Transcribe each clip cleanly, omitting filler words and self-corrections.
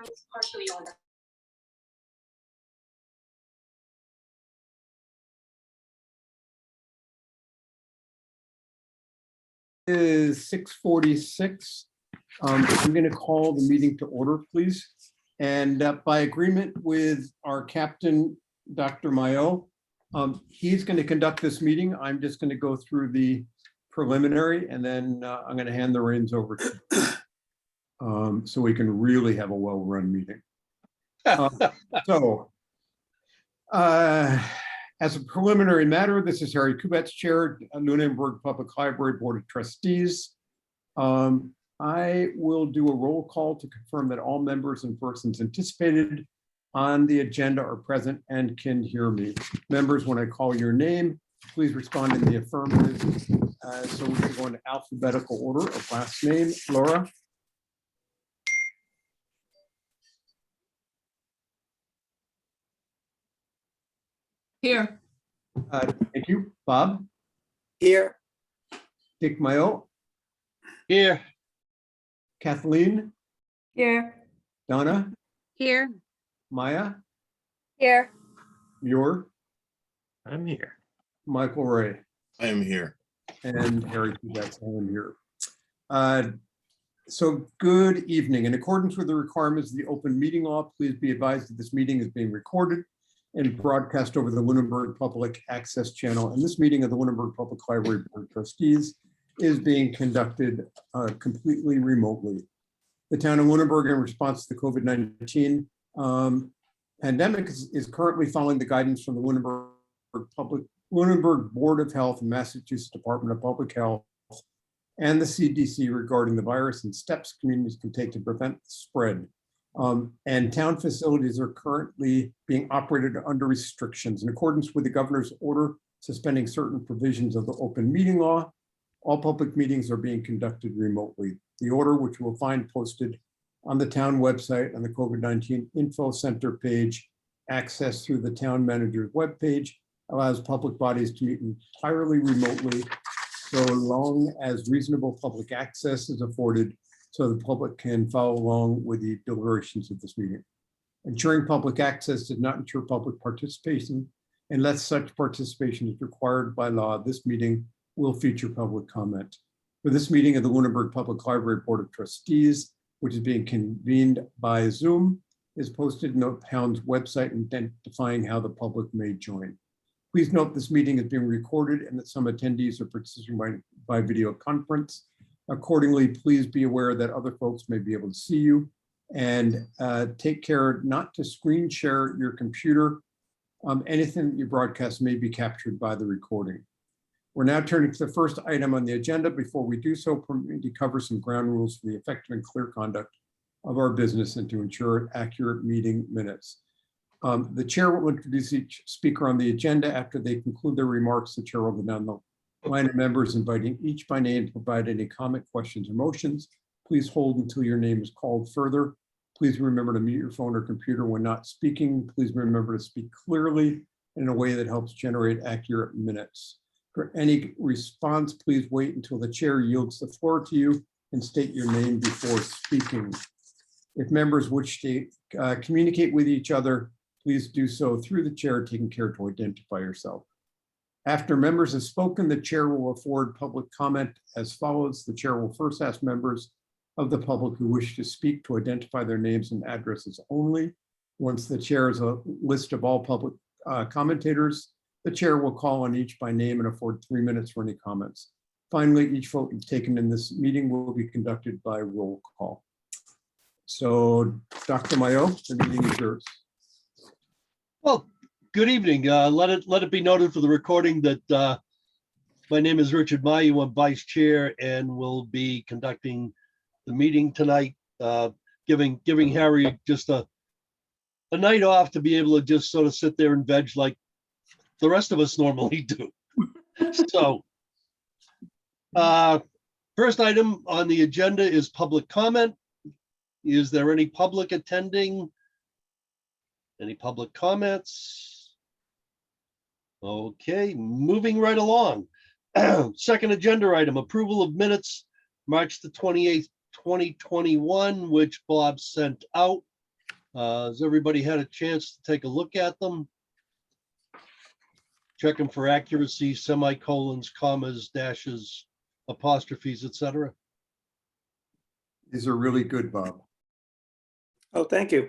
It's partially on the is 6:46. I'm going to call the meeting to order, please. And by agreement with our captain, Dr. Mayo, he's going to conduct this meeting. I'm just going to go through the preliminary, and then I'm going to hand the reins over to you, so we can really have a well-run meeting. As a preliminary matter, this is Harry Kubetz, Chair, Lunenburg Public Library Board of Trustees. I will do a roll call to confirm that all members and persons anticipated on the agenda are present and can hear me. Members, when I call your name, please respond in the affirmative. So we can go into alphabetical order of last name. Laura? Here. Thank you. Bob? Here. Dick Mayo? Here. Kathleen? Here. Donna? Here. Maya? Here. Muir? I'm here. Michael Ray? I am here. And Harry Kubetz, I am here. So good evening. In accordance with the requirements of the open meeting law, please be advised that this meeting is being recorded and broadcast over the Lunenburg Public Access Channel. And this meeting of the Lunenburg Public Library Board of Trustees is being conducted completely remotely. The town of Lunenburg, in response to the COVID-19 pandemic, is currently following the guidance from the Lunenburg Board of Health and Massachusetts Department of Public Health and the CDC regarding the virus and steps communities can take to prevent the spread. And town facilities are currently being operated under restrictions. In accordance with the governor's order suspending certain provisions of the open meeting law, all public meetings are being conducted remotely. The order, which you will find posted on the town website on the COVID-19 Info Center page, accessed through the town manager's webpage, allows public bodies to meet entirely remotely so long as reasonable public access is afforded so the public can follow along with the deliberations of this meeting. Ensuring public access does not ensure public participation unless such participation is required by law. This meeting will feature public comment. For this meeting of the Lunenburg Public Library Board of Trustees, which is being convened by Zoom, is posted on the town's website identifying how the public may join. Please note this meeting is being recorded and that some attendees are participating by video conference. Accordingly, please be aware that other folks may be able to see you, and take care not to screen share your computer. Anything that you broadcast may be captured by the recording. We're now turning to the first item on the agenda. Before we do so, permit me to cover some ground rules for the effective and clear conduct of our business and to ensure accurate meeting minutes. The chair will introduce each speaker on the agenda. After they conclude their remarks, the chair will go down the line of members, inviting each by name to provide any comment, questions, or motions. Please hold until your name is called. Further, please remember to mute your phone or computer when not speaking. Please remember to speak clearly in a way that helps generate accurate minutes. For any response, please wait until the chair yields the floor to you and state your name before speaking. If members wish to communicate with each other, please do so through the chair, taking care to identify yourself. After members have spoken, the chair will afford public comment as follows. The chair will first ask members of the public who wish to speak to identify their names and addresses only. Once the chair has a list of all public commentators, the chair will call on each by name and afford 3 minutes for any comments. Finally, each vote taken in this meeting will be conducted by roll call. So, Dr. Mayo, the meeting is yours. Well, good evening. Let it be noted for the recording that my name is Richard Mayu. I'm vice chair and will be conducting the meeting tonight, giving Harry just a night off to be able to just sort of sit there and veg like the rest of us normally do. So, first item on the agenda is public comment. Is there any public attending? Any public comments? Okay, moving right along. Second agenda item, approval of minutes, March the 28th, 2021, which Bob sent out. Has everybody had a chance to take a look at them? Check them for accuracy, semicolons, commas, dashes, apostrophes, etc. These are really good, Bob. Oh, thank you.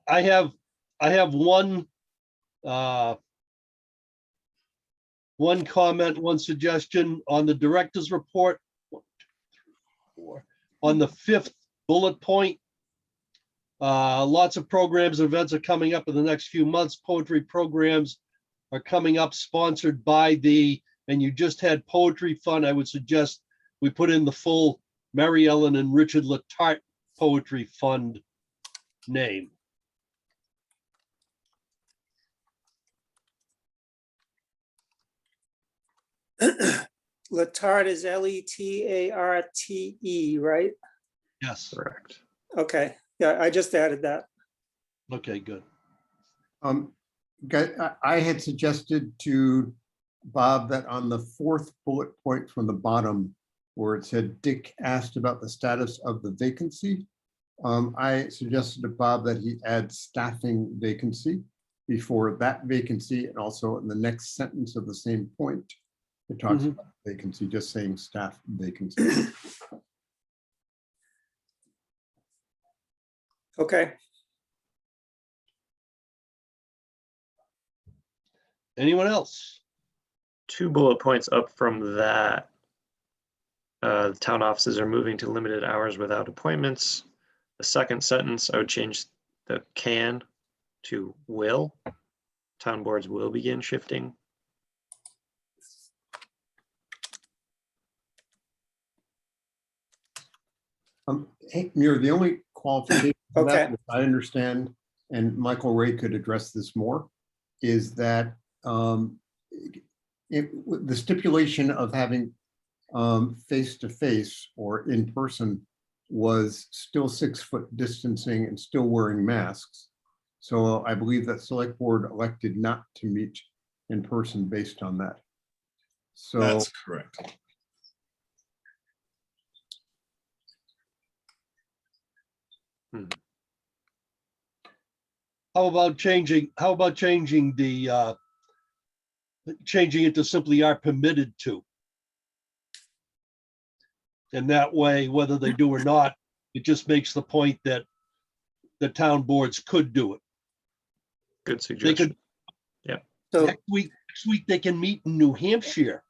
I have one comment, one suggestion on the director's report. 1, 2, 3, 4. On the 5th bullet point. Lots of programs and events are coming up in the next few months. Poetry programs are coming up sponsored by and you just had Poetry Fund. I would suggest we put in the full Mary Ellen and Richard Letarte Poetry Fund name. Letarte is Letarte, right? Yes. Correct. Okay, yeah, I just added that. Okay, good. I had suggested to Bob that on the 4th bullet point from the bottom, where it said Dick asked about the status of the vacancy, I suggested to Bob that he add staffing vacancy before that vacancy, and also in the next sentence of the same point, it talks about vacancy, just saying staff vacancy. Okay, Anyone else? 2 bullet points up from that. The town offices are moving to limited hours without appointments. The second sentence, I would change the can to will. Town boards will begin shifting. Hey, Muir, the only qualification for that, Okay. which I understand, and Michael Ray could address this more, is that the stipulation of having face-to-face or in person was still 6-foot distancing and still wearing masks. So I believe that select board elected not to meet in person based on that. So That's correct. How about changing the changing it to simply are permitted to? And that way, whether they do or not, it just makes the point that the town boards could do it. Good They suggestion. could, so, next week they can meet in New Hampshire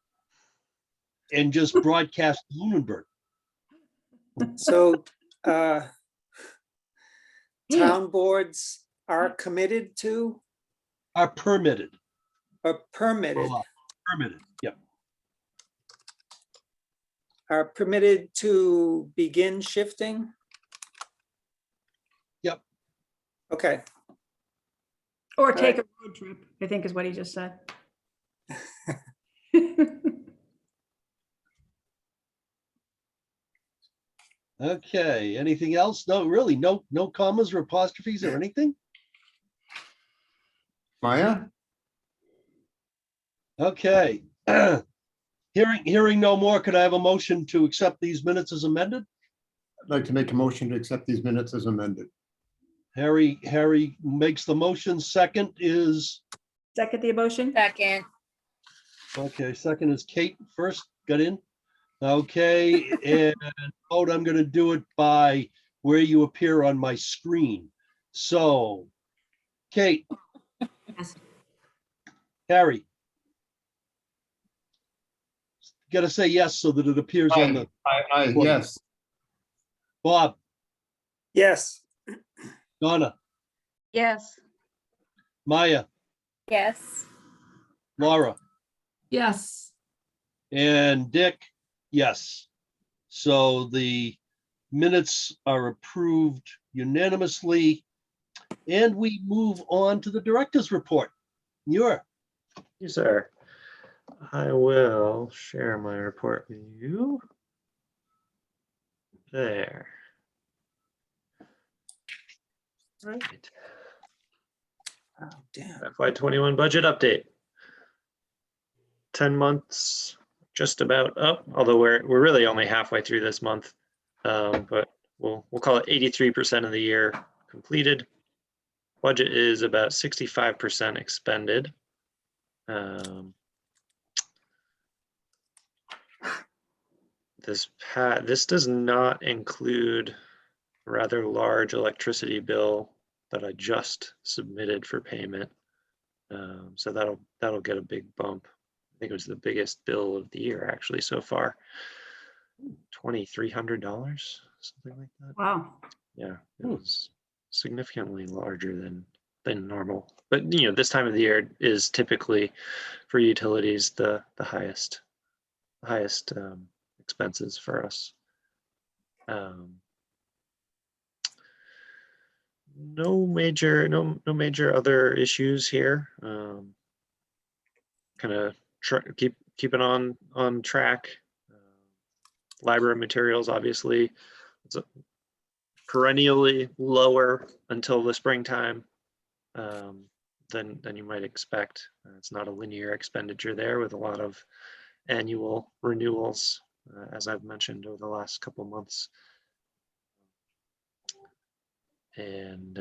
and just broadcast to Lunenburg. so town boards are committed to Are permitted. or permitted, Permitted, yep. are permitted to begin shifting? Yep. Okay, Or take right. a road trip, I think is what he just said. Okay, anything else? No, really, no commas or apostrophes or anything? Maya, Okay. Hearing no more, could I have a motion to accept these minutes as amended? I'd like to make a motion to accept these minutes as amended. Harry makes the motion. Second is, Second the motion? Second. okay, second is Kate first, got in. Okay, and vote, I'm gonna do it by where you appear on my screen. So, Kate. Yes. Harry. Gotta say yes so that it appears on the, Yes. Bob, Yes, Donna, Yes. Maya, Yes. Laura, Yes. and Dick, yes. So the minutes are approved unanimously. And we move on to the director's report. Muir. Yes, sir. I will share my report with you. There. Right. oh, damn. FY21 budget update. 10 months, just about up, although we're really only halfway through this month. But we'll call it 83% of the year completed. Budget is about 65% expended. This does not include a rather large electricity bill that I just submitted for payment. So that'll get a big bump. I think it was the biggest bill of the year actually so far. $2,300, something like that. Wow. Yeah, it was significantly larger than normal. But you know, this time of the year is typically for utilities the highest expenses for us. No major other issues here. Kind of keeping on track. Library materials, obviously, it's perennially lower until the springtime than you might expect. It's not a linear expenditure there with a lot of annual renewals, as I've mentioned over the last couple of months. And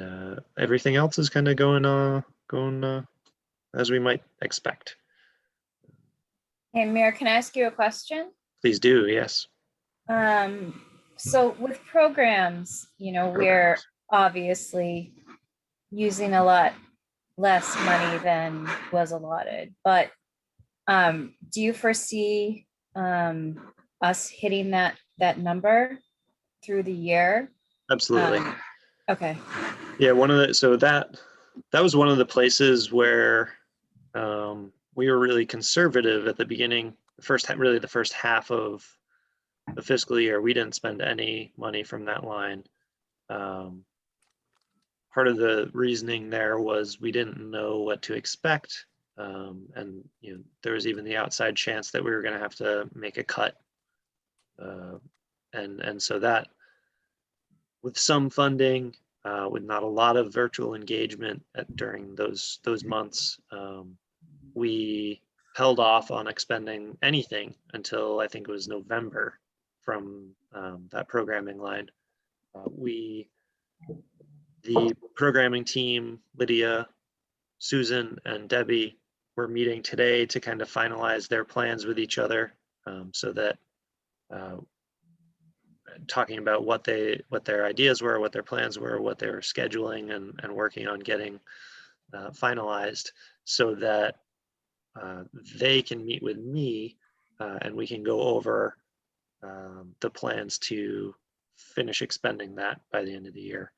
everything else is kind of going as we might expect. Hey, Mayor, can I ask you a question? Please do, yes. So with programs, you know, we're obviously using a lot less money than was allotted, but do you foresee us hitting that number through the year? Absolutely. Okay. Yeah, that was one of the places where we were really conservative at the beginning. The first half of the fiscal year, we didn't spend any money from that line. Part of the reasoning there was we didn't know what to expect, and you know, there was even the outside chance that we were going to have to make a cut, and so that, with some funding, with not a lot of virtual engagement during those months, we held off on expending anything until I think it was November from that programming line. The programming team, Lydia, Susan, and Debbie, were meeting today to kind of finalize their plans with each other, so that talking about what their ideas were, what their plans were, what they were scheduling and working on getting finalized, so that they can meet with me and we can go over the plans to finish expending that by the end of the year.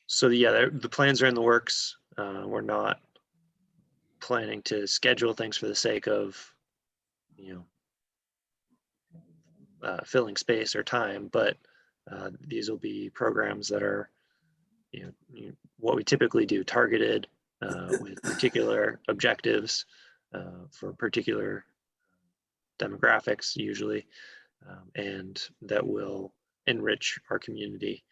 So yeah, the plans are in the works. We're not planning to schedule things for the sake of, you know, filling space or time, but these will be programs that are, you know, what we typically do, targeted with particular objectives for particular demographics usually, and that will enrich our community.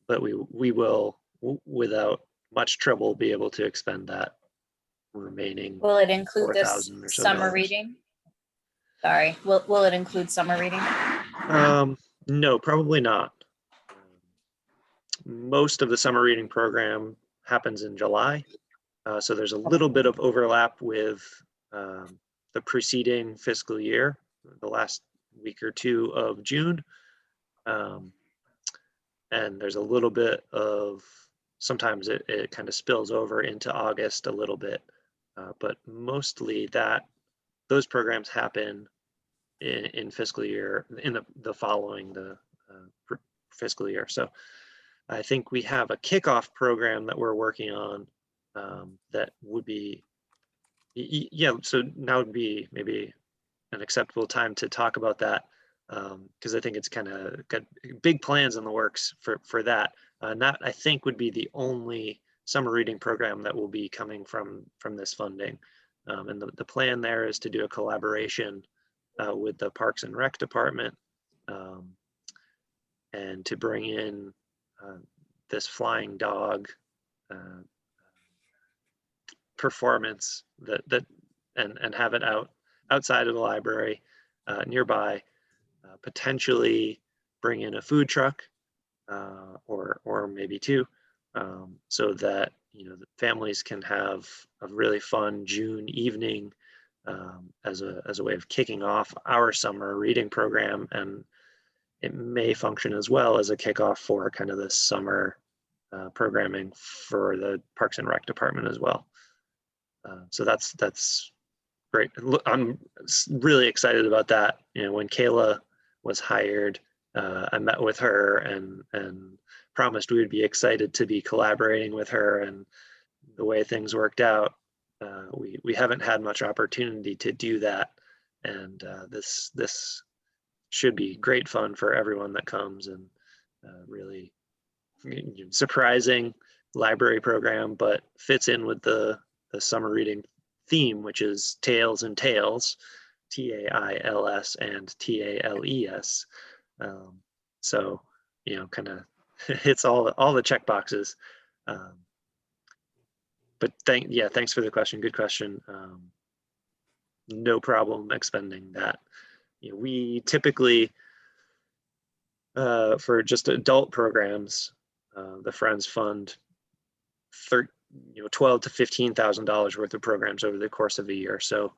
But we will, without much trouble, be able to expend that remaining. Will it include this 4,000 or so summer dollars. reading? Sorry, will it include summer reading? No, probably not. Most of the summer reading program happens in July. So there's a little bit of overlap with the preceding fiscal year, the last week or two of June. And there's a little bit of, sometimes it kind of spills over into August a little bit, but mostly those programs happen in fiscal year, in the following the fiscal year. So I think we have a kickoff program that we're working on that would be, yeah, so now would be maybe an acceptable time to talk about that, because I think it's kind of got big plans in the works for that. And that, I think, would be the only summer reading program that will be coming from this funding. And the plan there is to do a collaboration with the Parks and Rec Department, and to bring in this flying dog performance and have it outside of the library, nearby, potentially bring in a food truck, or maybe two, so that, the families can have a really fun June evening, as a way of kicking off our summer reading program. And it may function as well as a kickoff for kind of the summer programming for the Parks and Rec department as well. So that's great. I'm really excited about that. When Kayla was hired, I met with her and promised we would be excited to be collaborating with her. And the way things worked out, we haven't had much opportunity to do that. And this should be great fun for everyone that comes, and really surprising library program, but fits in with the summer reading theme, which is Tales and Tales, TAILS and TALES. So, kind of hits all the check boxes. But thanks for the question. Good question. No problem expending that. We typically, for just adult programs, the Friends fund $12,000 to $15,000 worth of programs over the course of a year. So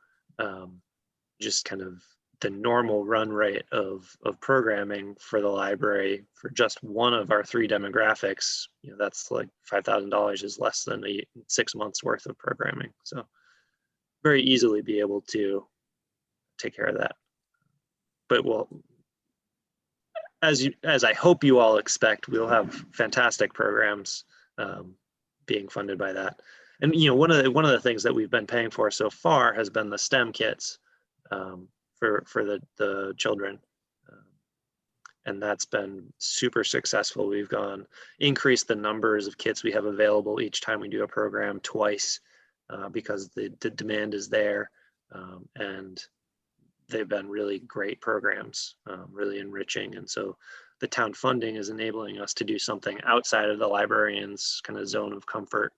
just kind of the normal run rate of programming for the library for just one of our three demographics, that's like $5,000 is less than 6 months worth of programming. So very easily be able to take care of that. But as I hope you all expect, we'll have fantastic programs being funded by that. And one of the things that we've been paying for so far has been the STEM kits for the children, and that's been super successful. We've increased the numbers of kits we have available each time we do a program twice, because the demand is there, and they've been really great programs, really enriching. And so the town funding is enabling us to do something outside of the librarian's kind of zone of comfort,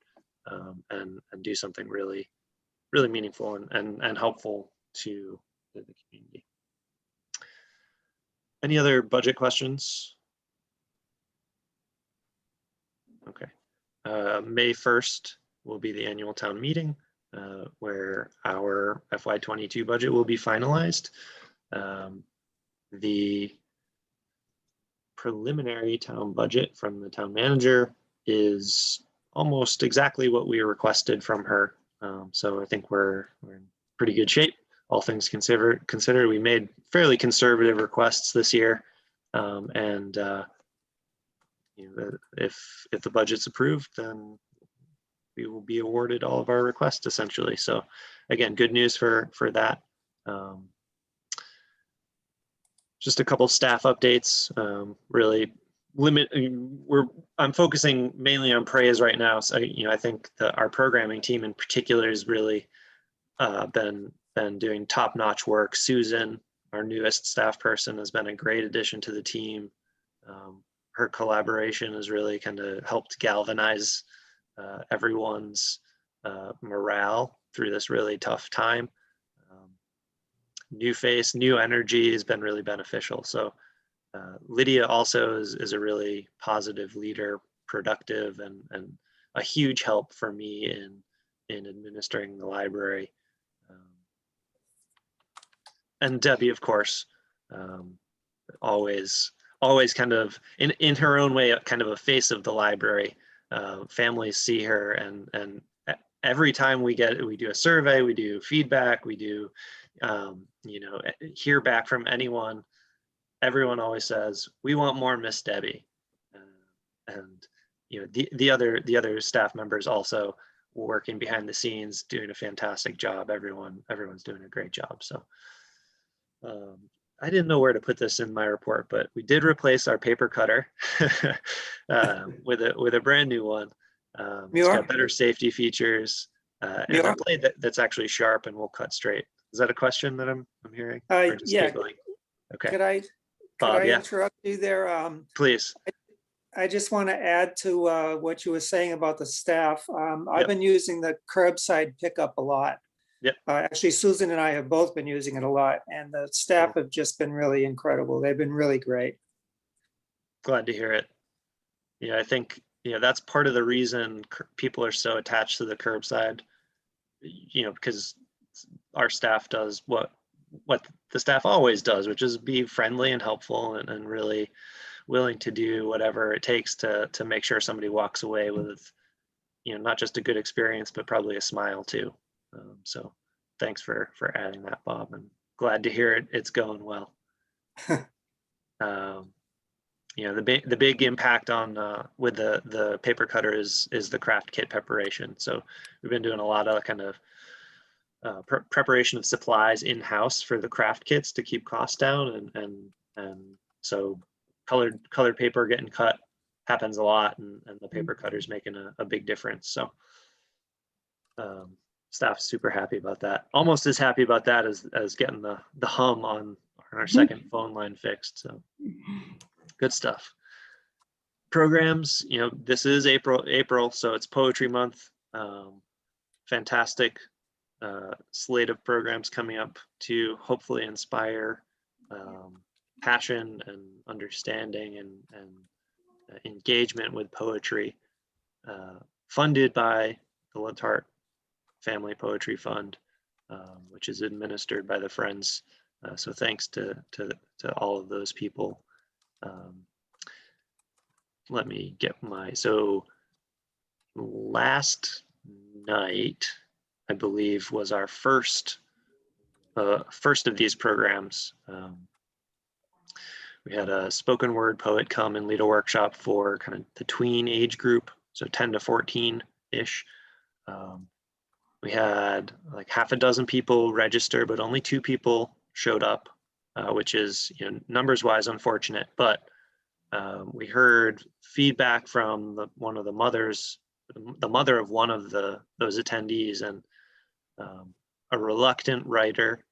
and do something really, really meaningful and helpful to the community. Any other budget questions? Okay. May 1st will be the annual town meeting, where our FY22 budget will be finalized. The preliminary town budget from the town manager is almost exactly what we requested from her. So I think we're in pretty good shape. All things considered, we made fairly conservative requests this year, and if the budget's approved, then we will be awarded all of our requests essentially. So again, good news for that. Just a couple staff updates. Really I'm focusing mainly on praise right now. So I think our programming team in particular has really been doing top-notch work. Susan, our newest staff person, has been a great addition to the team. Her collaboration has really kind of helped galvanize everyone's morale through this really tough time. New face, new energy has been really beneficial. So Lydia also is a really positive leader, productive, and a huge help for me in administering the library. And Debbie, of course, always kind of in her own way, kind of a face of the library. Families see her, and every time we do a survey, we do feedback, we do hear back from anyone, everyone always says, we want more Miss Debbie. And the other staff members also working behind the scenes, doing a fantastic job. Everyone's doing a great job. So I didn't know where to put this in my report, but we did replace our paper cutter with a brand new one. It's got better safety features, and a blade that's actually sharp and will cut straight. Is that a question that I'm hearing? Or just Yeah. giggling? Okay. Could I Bob, yeah. interrupt you there? Please. I just want to add to what you were saying about the staff. I've Yep. been using the curbside pickup a lot. Yep. Actually, Susan and I have both been using it a lot, and the staff have just been really incredible. They've been really great. Glad to hear it. Yeah, I think, that's part of the reason people are so attached to the curbside, because our staff does what the staff always does, which is be friendly and helpful and really willing to do whatever it takes to make sure somebody walks away with, not just a good experience, but probably a smile too. So thanks for adding that, Bob, and glad to hear it's going well. The big impact on with the paper cutter is the craft kit preparation. So we've been doing a lot of kind of preparation of supplies in-house for the craft kits to keep costs down, and so colored paper getting cut happens a lot, and the paper cutter's making a big difference. So staff's super happy about that. Almost as happy about that as getting the hum on our second phone line fixed. So good stuff. Programs, this is April, so it's Poetry Month. Fantastic slate of programs coming up to hopefully inspire passion and understanding and engagement with poetry, funded by the Letarte Family Poetry Fund, which is administered by the Friends. So thanks to all of those people. Let me get so last night, I believe, was our first of these programs. We had a spoken word poet come and lead a workshop for kind of the tween age group, so 10 to 14-ish. We had like half a dozen people register, but only 2 people showed up, which is, numbers wise unfortunate, but we heard feedback from the mother of one of those attendees, and a reluctant writer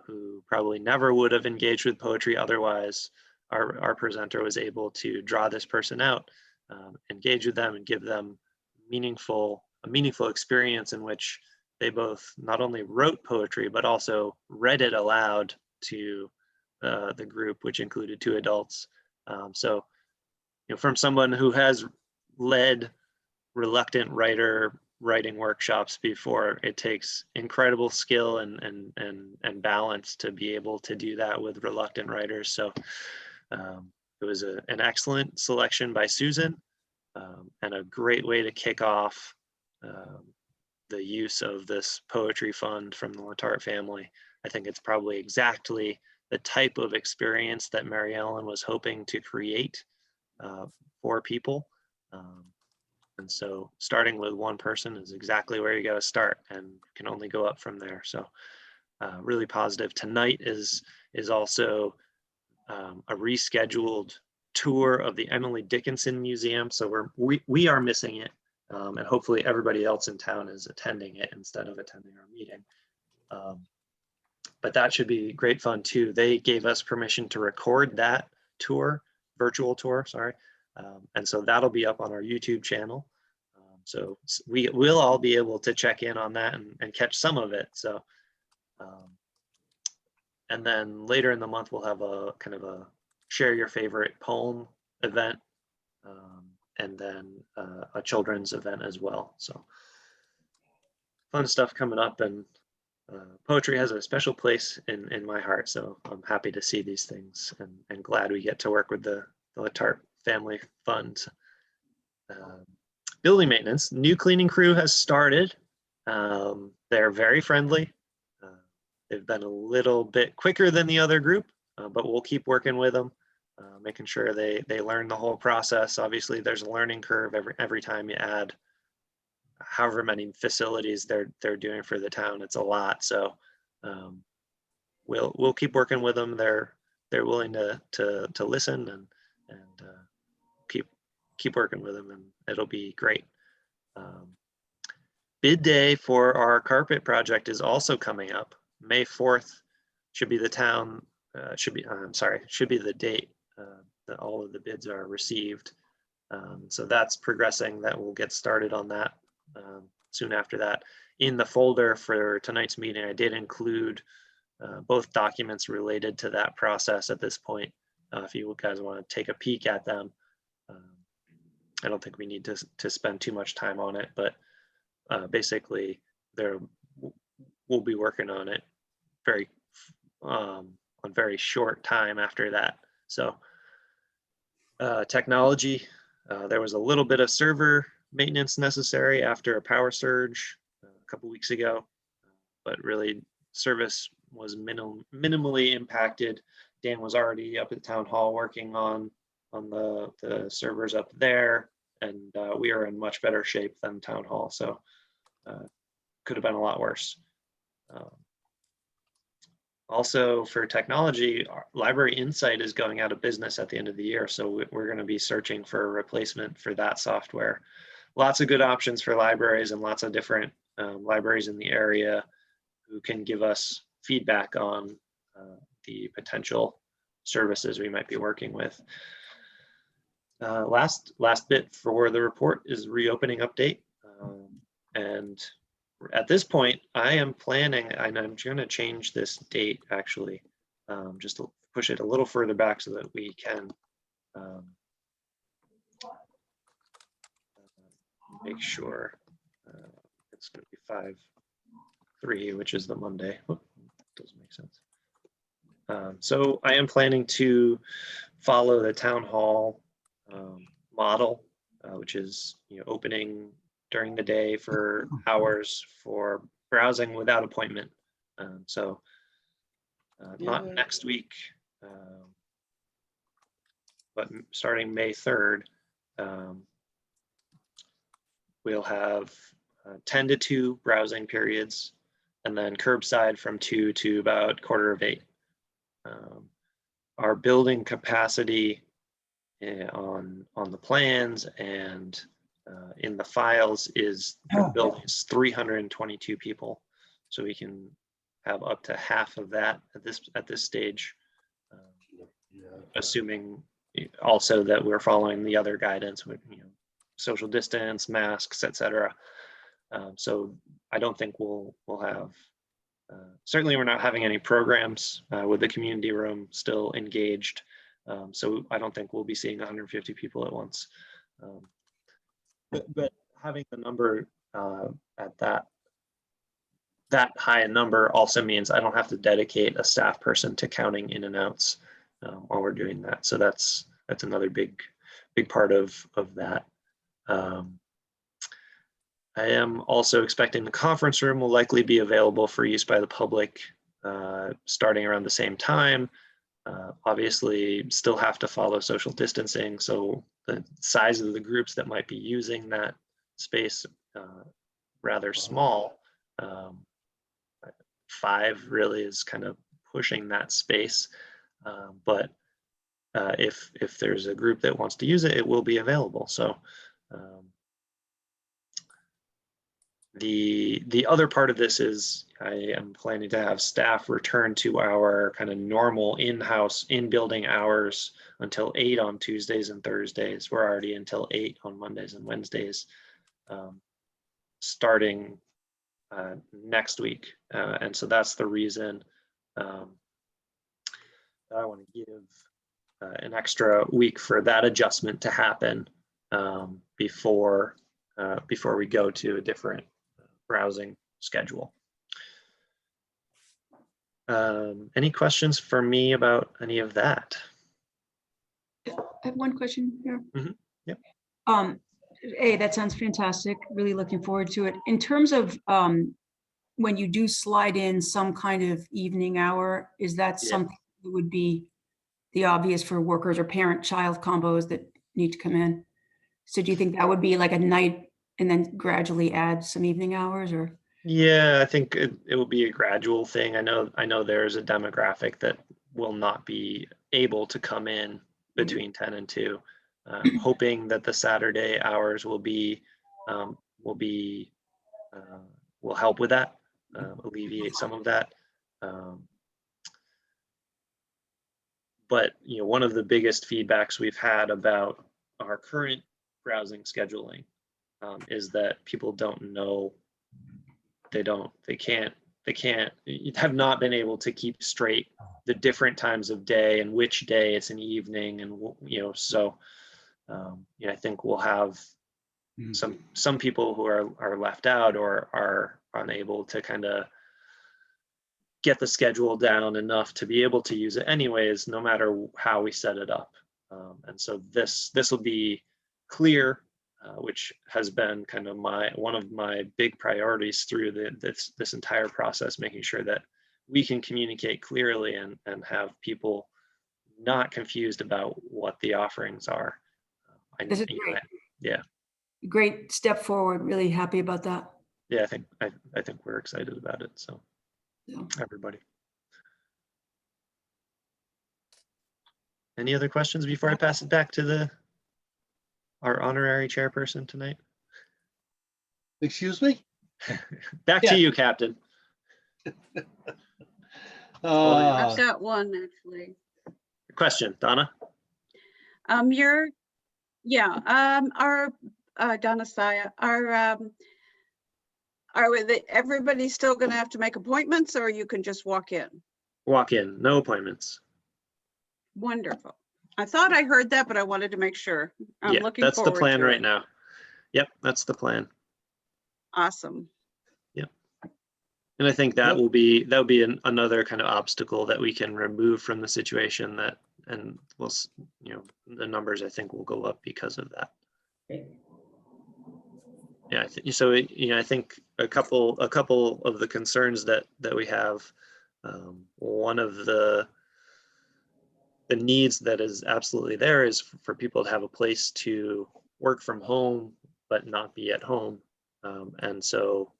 who probably never would have engaged with poetry otherwise. Our presenter was able to draw this person out, engage with them, and give them a meaningful experience in which they both not only wrote poetry but also read it aloud to the group, which included 2 adults. So, from someone who has led reluctant writing workshops before, it takes incredible skill and balance to be able to do that with reluctant writers. So it was an excellent selection by Susan, and a great way to kick off the use of this poetry fund from the Letarte family. I think it's probably exactly the type of experience that Mary Ellen was hoping to create for people. And so starting with one person is exactly where you got to start, and can only go up from there. So really positive. Tonight is also a rescheduled tour of the Emily Dickinson Museum. So we are missing it, and hopefully everybody else in town is attending it instead of attending our meeting. But that should be great fun too. They gave us permission to record that tour, virtual tour, sorry. And so that'll be up on our YouTube channel. So we'll all be able to check in on that and catch some of it. So, and then later in the month, we'll have a kind of a share your favorite poem event, and then a children's event as well. So fun stuff coming up, and poetry has a special place in my heart. So I'm happy to see these things, and glad we get to work with the Letarte Family Fund. Building maintenance, new cleaning crew has started. They're very friendly. They've been a little bit quicker than the other group, but we'll keep working with them, making sure they learn the whole process. Obviously, there's a learning curve every time you add however many facilities they're doing for the town. It's a lot. So we'll keep working with them. They're willing to listen and keep working with them, and it'll be great. Bid day for our carpet project is also coming up. May 4th should be the date that all of the bids are received. So that's progressing. That we'll get started on that soon after that. In the folder for tonight's meeting, I did include both documents related to that process at this point. If you guys want to take a peek at them, I don't think we need to spend too much time on it, but basically we'll be working on it on very short time after that. So technology, there was a little bit of server maintenance necessary after a power surge a couple weeks ago, but really service was minimally impacted. Dan was already up at town hall working on the servers up there, and we are in much better shape than town hall, so could have been a lot worse. Also for technology, Library Insight is going out of business at the end of the year, so we're going to be searching for a replacement for that software. Lots of good options for libraries and lots of different libraries in the area who can give us feedback on the potential services we might be working with. Last bit for the report is reopening update. And at this point, I am planning, and I'm going to change this date actually, just to push it a little further back so that we can make sure it's going to be 5/3, which is the Monday. Whoop, doesn't make sense. So I am planning to follow the town hall model, which is opening during the day for hours for browsing without appointment. So not next week, but starting May 3rd, we'll have 10 to 2 browsing periods, and then curbside from 2 to about 7:45. Our building capacity on the plans and in the files is the building is 322 people, so we can have up to half of that at this stage, assuming also that we're following the other guidance with social distance, masks, etc. So I don't think we'll have. Certainly, we're not having any programs with the community room still engaged. So I don't think we'll be seeing 150 people at once. But having the number at that high a number also means I don't have to dedicate a staff person to counting in and outs while we're doing that. So that's another big part of that. I am also expecting the conference room will likely be available for use by the public starting around the same time. Obviously, still have to follow social distancing, so the size of the groups that might be using that space rather small. 5 really is kind of pushing that space, but if there's a group that wants to use it, it will be available. So the other part of this is I am planning to have staff return to our kind of normal in-house, in-building hours until 8 on Tuesdays and Thursdays. We're already until 8 on Mondays and Wednesdays, starting next week. And so that's the reason that I want to give an extra week for that adjustment to happen before we go to a different browsing schedule. Any questions for me about any of that? I have one question here. Yep. Hey, that sounds fantastic. Really looking forward to it. In terms of when you do slide in some kind of evening hour, is that something that would be the obvious for workers or parent-child combos that need to come in? So do you think that would be like a night and then gradually add some evening hours, or? Yeah, I think it will be a gradual thing. I know there's a demographic that will not be able to come in between 10 and 2. Hoping that the Saturday hours will help with that, alleviate some of that. But one of the biggest feedbacks we've had about our current browsing scheduling, is that people don't know, they can't, have not been able to keep straight the different times of day and which day it's an evening, and so I think we'll have some people who are left out or are unable to kind of get the schedule down enough to be able to use it anyways, no matter how we set it up. And so this will be clear, which has been kind of one of my big priorities through this entire process, making sure that we can communicate clearly and have people not confused about what the offerings are. This is great. Yeah. Great step forward. Really happy about that. Yeah, I think we're excited about it. So Yeah. everybody. Any other questions before I pass it back to our honorary chairperson tonight? Excuse me? Back Yeah. to you, Captain. I've got one actually. Question, Donna? Our Donna Saya, everybody still gonna have to make appointments, or you can just walk in? Walk in, no appointments. Wonderful. I thought I heard that, but I wanted to make sure. I'm Yeah, looking that's the forward plan to right it. now. Yep, that's the plan. Awesome. And I think Yep. that'll be another kind of obstacle that we can remove from the situation, and we'll, the numbers I think will go up because of that. Yeah, I think a couple of the concerns that we have, one of the needs that is absolutely there is for people to have a place to work from home but not be at home, and so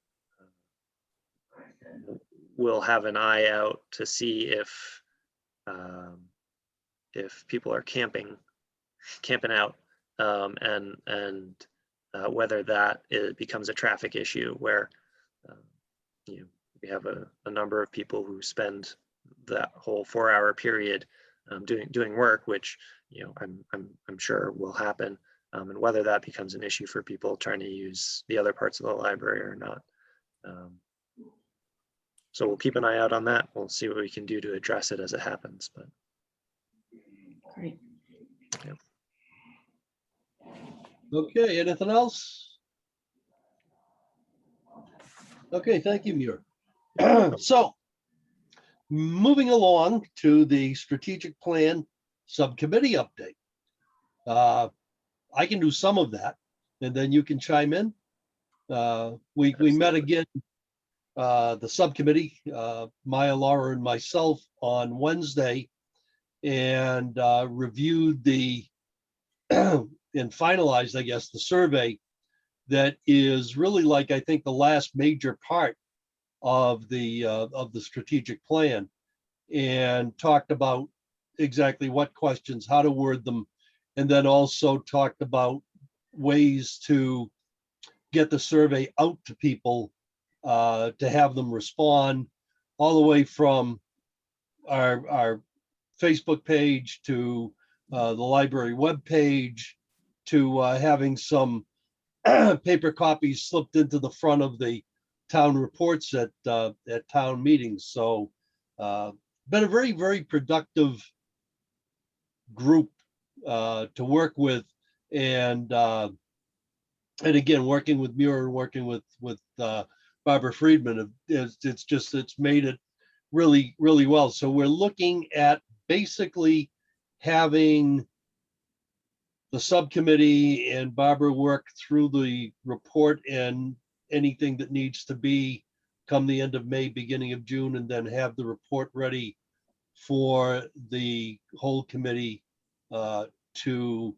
we'll have an eye out to see if people are camping out, and whether that becomes a traffic issue where we have a number of people who spend that whole 4-hour period doing work, which I'm sure will happen, and whether that becomes an issue for people trying to use the other parts of the library or not. So we'll keep an eye out on that. We'll see what we can do to address it as it happens. But Great. yeah. Okay, anything else? Okay, thank you, Muir. So, moving along to the strategic plan subcommittee update. I can do some of that, and then you can chime in. We met again, the subcommittee, Maya, Laura, and myself on Wednesday, and reviewed and finalized, I guess, the survey that is really like, I think, the last major part of the strategic plan, and talked about exactly what questions, how to word them, and then also talked about ways to get the survey out to people, to have them respond, all the way from our Facebook page to the library webpage, to having some paper copies slipped into the front of the town reports at town meetings. So been a very, very productive group to work with, and again, working with Muir and working with Barbara Friedman, it's made it really, really well. So we're looking at basically having the subcommittee and Barbara work through the report and anything that needs to be come the end of May, beginning of June, and then have the report ready for the whole committee to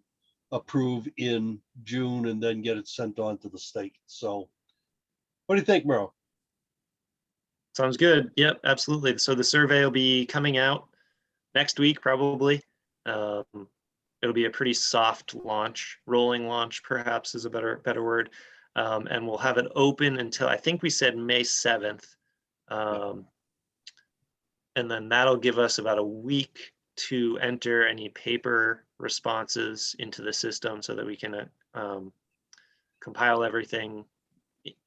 approve in June, and then get it sent on to the state. So what do you think, Merle? Sounds good. Yep, absolutely. So the survey will be coming out next week, probably. It'll be a pretty soft launch, rolling launch, perhaps is a better word. And we'll have it open until, I think we said May 7th. And then that'll give us about a week to enter any paper responses into the system so that we can compile everything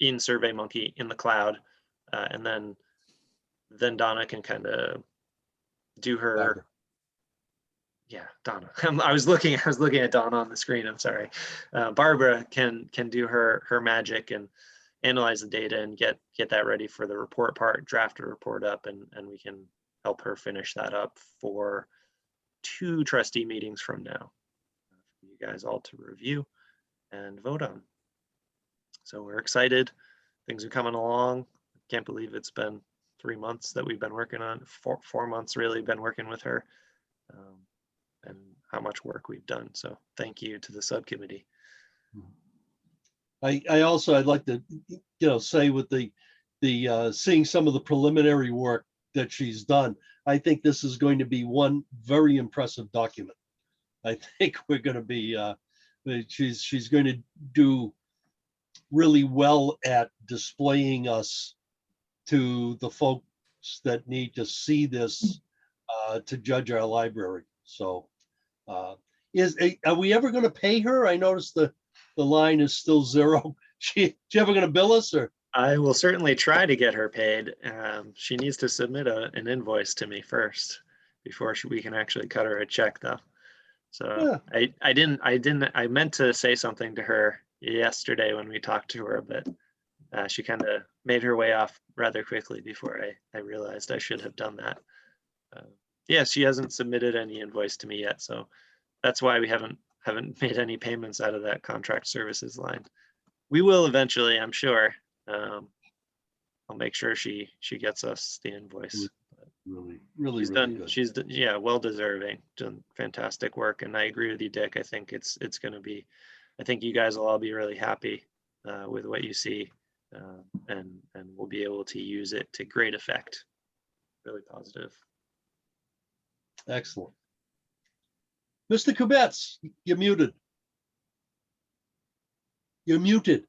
in SurveyMonkey in the cloud, and then Donna can kind of do her. Barbara. Yeah, Donna. I was looking at Donna on the screen. I'm sorry. Barbara can do her magic and analyze the data and get that ready for the report part, draft a report up, and we can help her finish that up for 2 trustee meetings from now for you guys all to review and vote on. So we're excited. Things are coming along. Can't believe it's been 3 months that we've been working on, 4 months really been working with her, and how much work we've done. So thank you to the subcommittee. I'd like to, say with the seeing some of the preliminary work that she's done, I think this is going to be one very impressive document. I think we're going to be, she's going to do really well at displaying us to the folks that need to see this to judge our library. So are we ever going to pay her? I noticed the line is still 0. She ever going to bill us, or? I will certainly try to get her paid. She needs to submit an invoice to me first before we can actually cut her a check, though. So yeah. I meant to say something to her yesterday when we talked to her, but she kind of made her way off rather quickly before I realized I should have done that. Yeah, she hasn't submitted any invoice to me yet, so that's why we haven't made any payments out of that contract services line. We will eventually, I'm sure. I'll make sure she gets us the invoice. She's done well deserving, done fantastic work, and I agree with you, Dick. I think it's going to be, I think you guys will all be really happy with what you see, and we'll be able to use it to great effect. Really positive. Excellent. Mr. Kubetz, you're muted. You're muted.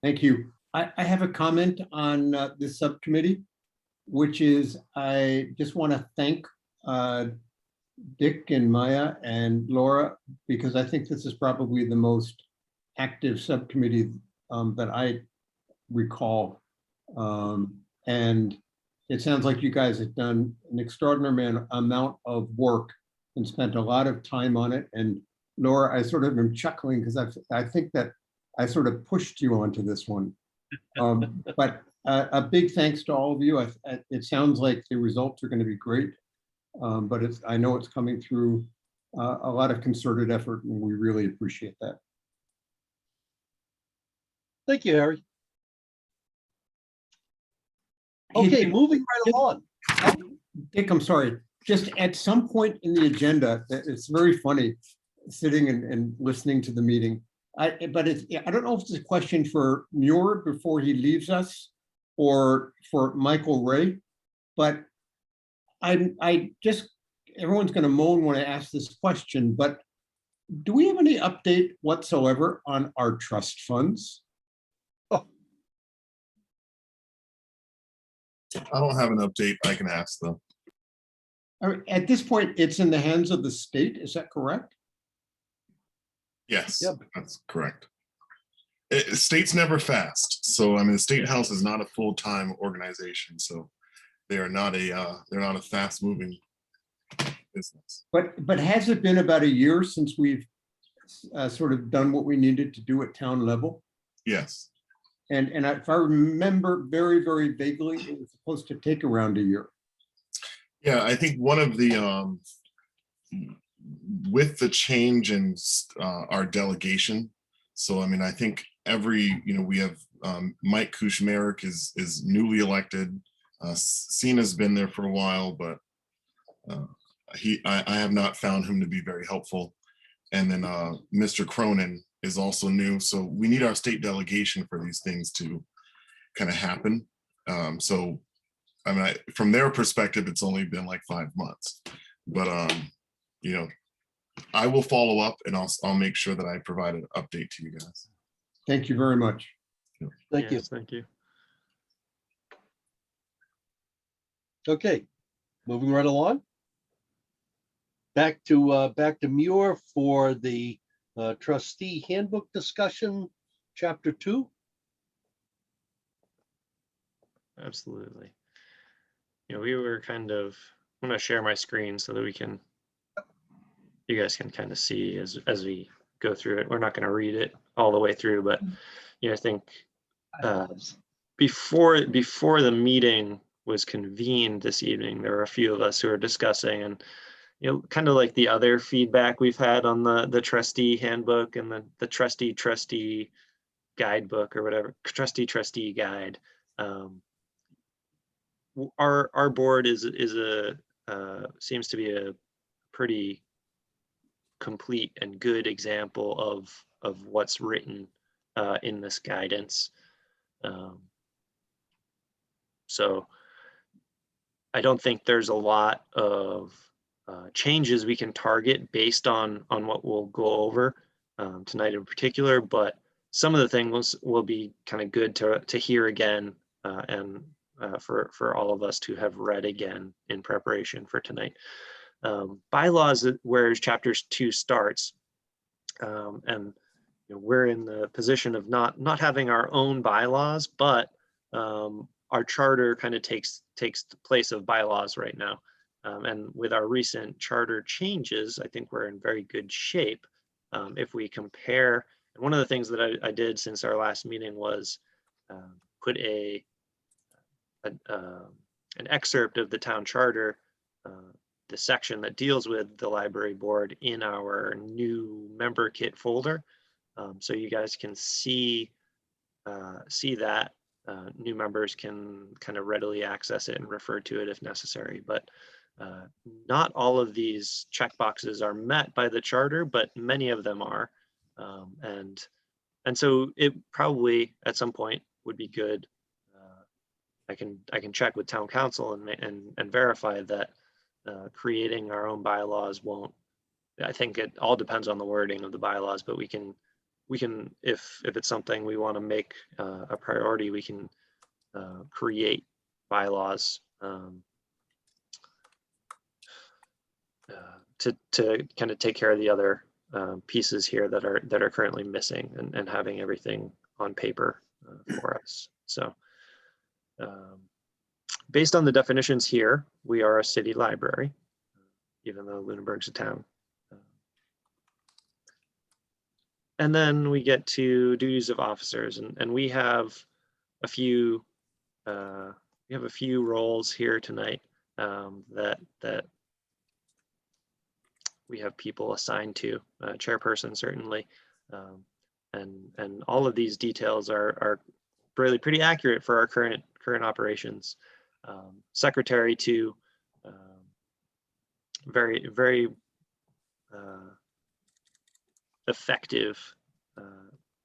Thank you. I have a comment on this subcommittee, which is I just want to thank Dick and Maya and Laura, because I think this is probably the most active subcommittee that I recall. And it sounds like you guys have done an extraordinary amount of work and spent a lot of time on it. And Laura, I sort of am chuckling because I think that I sort of pushed you onto this one. But a big thanks to all of you. It sounds like the results are going to be great, but I know it's coming through a lot of concerted effort, and we really appreciate that. Thank you, Harry. Okay, moving right along. Dick, I'm sorry. Just at some point in the agenda, it's very funny sitting and listening to the meeting. I don't know if it's a question for Muir before he leaves us or for Michael Ray, but everyone's going to moan when I ask this question, but do we have any update whatsoever on our trust funds? I don't have an update. I can ask them. At this point, it's in the hands of the state. Is that correct? Yes, Yep. That's correct. State's never fast. So, I mean, the State House is not a full-time organization. So they're not a fast-moving business. But has it been about a year since we've sort of done what we needed to do at town level? Yes. And if I remember very, very vaguely, it was supposed to take around a year. Yeah, I think one of the, with the change in our delegation, so I mean, I think we have Mike Kushmerek is newly elected. Cena's been there for a while, but I have not found him to be very helpful. And then Mr. Cronin is also new. So we need our state delegation for these things to kind of happen. So, I mean, from their perspective, it's only been like 5 months, but I will follow up and I'll make sure that I provide an update to you guys. Thank you very much. Thank you. Thank you. Okay, moving right along. Back to Muir for the Trustee handbook discussion, chapter 2. Absolutely. We were kind of, I'm going to share my screen so that you guys can kind of see as we go through it. We're not going to read it all the way through, but I think before the meeting was convened this evening, there were a few of us who were discussing, and kind of like the other feedback we've had on the trustee handbook and the trustee guidebook or whatever, trustee guide. Our board seems to be a pretty complete and good example of what's written in this guidance. So I don't think there's a lot of changes we can target based on what we'll go over tonight in particular, but some of the things will be kind of good to hear again and for all of us to have read again in preparation for tonight. Bylaws, where chapter 2 starts, and we're in the position of not having our own bylaws, but our charter kind of takes the place of bylaws right now. And with our recent charter changes, I think we're in very good shape. If we compare, and one of the things that I did since our last meeting was put an excerpt of the town charter, the section that deals with the library board, in our new member kit folder. So you guys can see that. New members can kind of readily access it and refer to it if necessary, but not all of these checkboxes are met by the charter, but many of them are. And so it probably at some point would be good. I can check with town council and verify that creating our own bylaws won't. I think it all depends on the wording of the bylaws, but we can if it's something we want to make a priority, we can create bylaws to kind of take care of the other pieces here that are currently missing, and having everything on paper for us. So based on the definitions here, we are a city library, even though Lunenburg's a town. And then we get to duties of officers, and we have a few roles here tonight that we have people assigned to. Chairperson certainly, and all of these details are really pretty accurate for our current operations. Secretary to very effective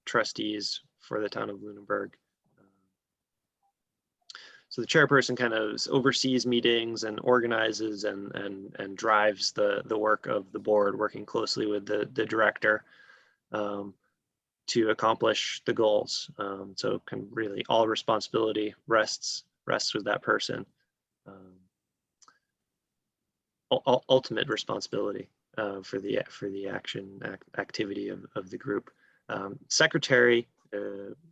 trustees for the town of Lunenburg. So the chairperson kind of oversees meetings and organizes and drives the work of the board, working closely with the director to accomplish the goals. So kind of really all responsibility rests with that person. Ultimate responsibility for the activity of the group. Secretary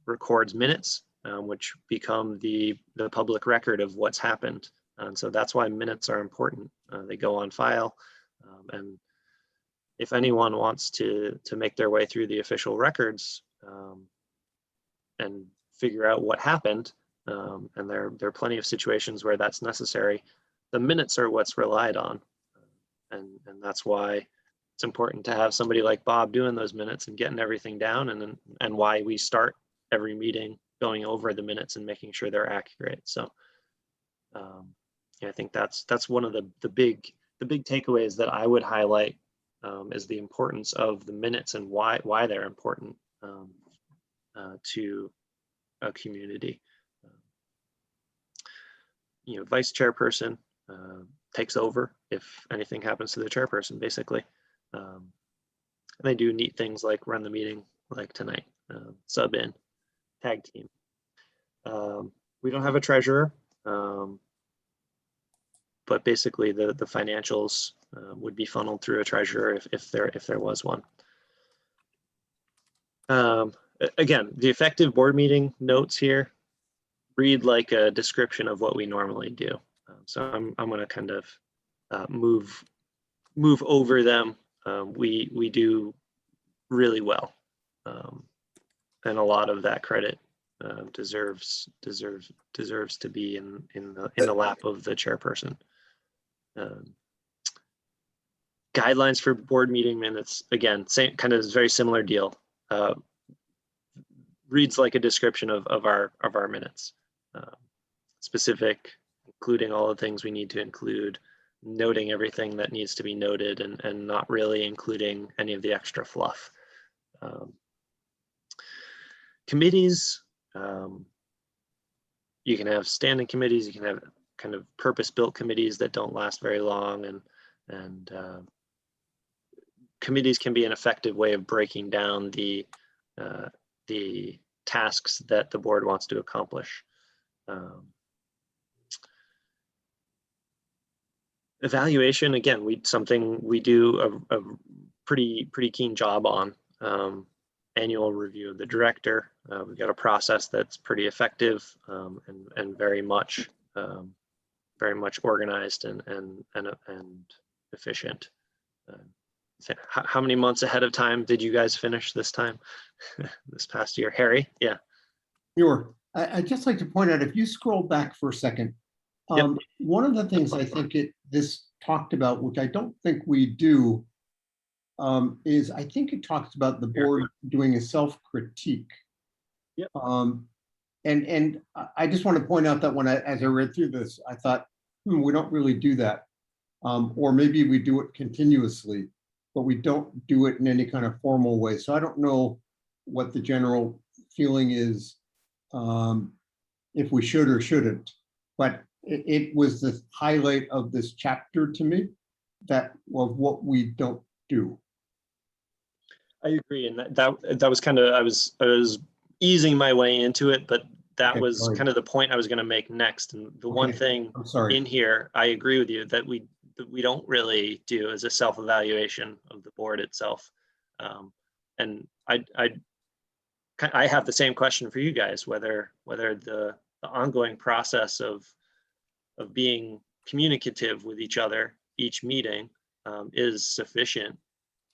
records minutes, which become the public record of what's happened. And so that's why minutes are important. They go on file. And if anyone wants to make their way through the official records and figure out what happened, and there are plenty of situations where that's necessary, the minutes are what's relied on. And that's why it's important to have somebody like Bob doing those minutes and getting everything down, and why we start every meeting going over the minutes and making sure they're accurate. So yeah, I think that's one of the big takeaways that I would highlight, is the importance of the minutes and why they're important to a community. Vice chairperson takes over if anything happens to the chairperson, basically. And they do neat things like run the meeting, like tonight, sub in, tag team. We don't have a treasurer, but basically the financials would be funneled through a treasurer if there was one. Again, the effective board meeting notes here read like a description of what we normally do. So I'm going to kind of move over them. We do really well, and a lot of that credit deserves to be in the lap of the chairperson. Guidelines for board meeting minutes, again, same kind of very similar deal. Reads like a description of our minutes. Specific, including all the things we need to include, noting everything that needs to be noted, and not really including any of the extra fluff. Committees, you can have standing committees, you can have kind of purpose-built committees that don't last very long, and committees can be an effective way of breaking down the tasks that the board wants to accomplish. Evaluation, again, something we do a pretty keen job on. Annual review of the director. We've got a process that's pretty effective, and very much organized and efficient. How many months ahead of time did you guys finish this time, this past year? Harry? Yeah. Sure. I'd just like to point out, if you scroll back for a second, Yep. one of the things I think this talked about, which I don't think we do, is I think it talks about the board doing a self-critique. Yep. And I just want to point out that as I read through this, I thought, we don't really do that. Or maybe we do it continuously, but we don't do it in any kind of formal way. So I don't know what the general feeling is, if we should or shouldn't, but it was the highlight of this chapter to me, that of what we don't do. I agree, and that was kind of, I was easing my way into it, but that was kind of the point I was going to make next. And the one thing in here, I agree with you, that we don't really do is a self-evaluation of the board itself. And I have the same question for you guys, whether the ongoing process of being communicative with each other each meeting is sufficient,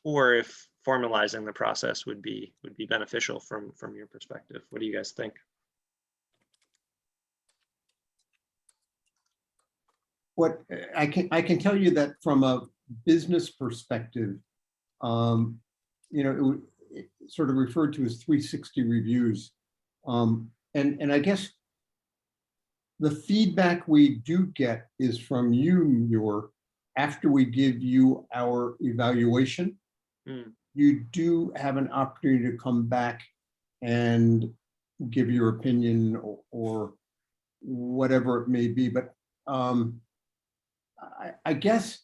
or if formalizing the process would be beneficial from your perspective. What do you guys think? What I can tell you that from a business perspective, it sort of referred to as 360 reviews. And I guess the feedback we do get is from you, after we give you our evaluation, you do have an opportunity to come back and give your opinion or whatever it may be. But I guess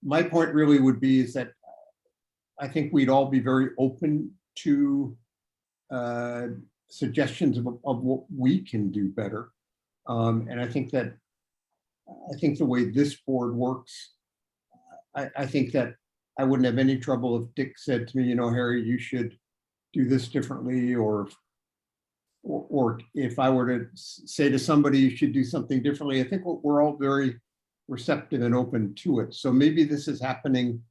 my point really would be is that I think we'd all be very open to suggestions of what we can do better. And I think the way this board works, I think that I wouldn't have any trouble if Dick said to me, Harry, you should do this differently, or if I were to say to somebody, you should do something differently. I think we're all very receptive and open to it. So maybe this is happening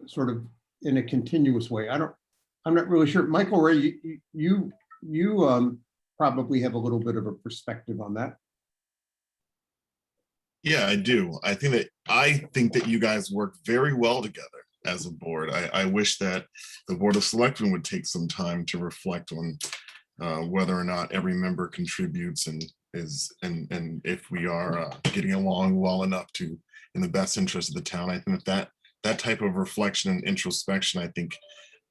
sort of in a continuous way. I'm not really sure. Michael Ray, you probably have a little bit of a perspective on that. Yeah, I do. I think that you guys work very well together as a board. I wish that the Board of Selectmen would take some time to reflect on whether or not every member contributes and if we are getting along well enough in the best interest of the town. I think that type of reflection and introspection, I think,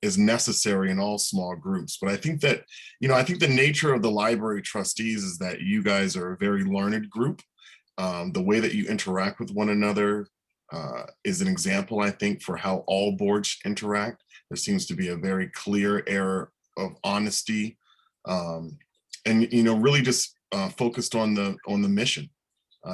is necessary in all small groups. But I think that, I think the nature of the library trustees is that you guys are a very learned group. The way that you interact with one another is an example, I think, for how all boards interact. There seems to be a very clear air of honesty, and really just focused on the mission.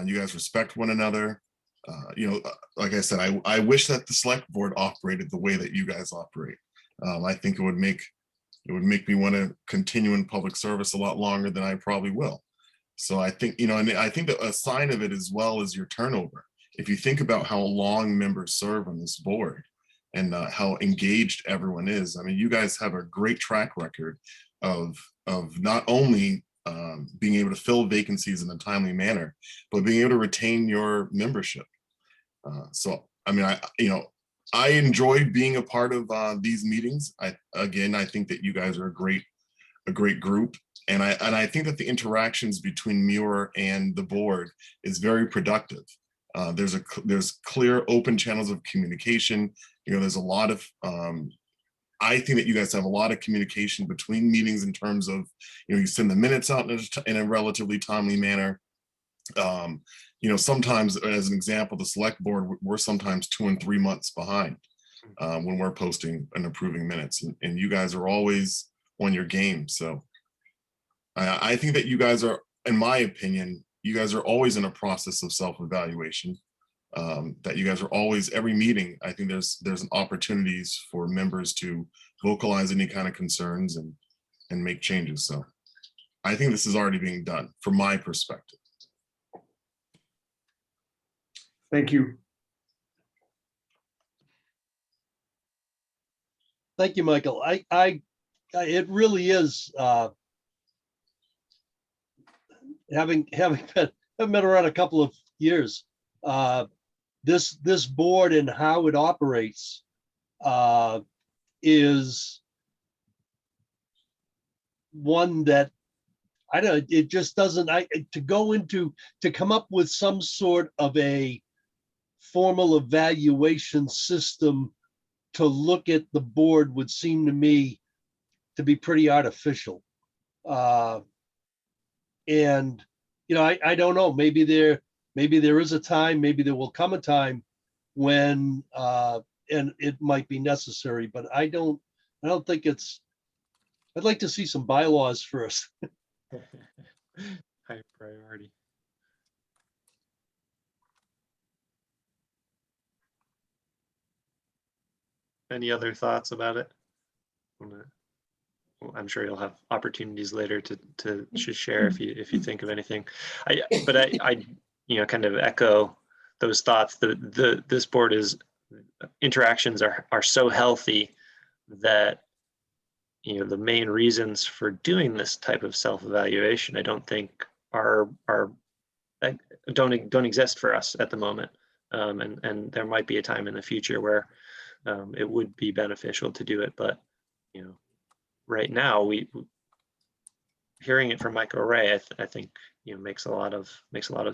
You guys respect one another. Like I said, I wish that the select board operated the way that you guys operate. I think it would make me want to continue in public service a lot longer than I probably will. So I think, and I think that a sign of it as well is your turnover. If you think about how long members serve on this board and how engaged everyone is, I mean, you guys have a great track record of not only being able to fill vacancies in a timely manner, but being able to retain your membership. So, I mean, I enjoy being a part of these meetings. I think that you guys are a great group. And I think that the interactions between Muir and the board is very productive. There's clear open channels of communication. There's a lot of, I think that you guys have a lot of communication between meetings in terms of, you send the minutes out in a relatively timely manner. Sometimes, as an example, the select board, we're sometimes 2 and 3 months behind when we're posting and approving minutes, and you guys are always on your game. So I think that you guys are, in my opinion, you guys are always in a process of self-evaluation. That you guys are always, every meeting, I think there's opportunities for members to vocalize any kind of concerns and make changes. So I think this is already being done from my perspective. Thank you. Thank you, Michael. It really is, having been around a couple of years, this board and how it operates is one that I don't, it just doesn't, to come up with some sort of a formal evaluation system to look at the board would seem to me to be pretty artificial. And, I don't know, maybe there is a time, maybe there will come a time when, and it might be necessary, but I don't think I'd like to see some bylaws first. High priority. Any other thoughts about it? I'm sure you'll have opportunities later to share if you think of anything. But I kind of echo those thoughts. This board interactions are so healthy that the main reasons for doing this type of self-evaluation, I don't think don't exist for us at the moment. And there might be a time in the future where it would be beneficial to do it, but right now hearing it from Michael Ray, I think makes a lot of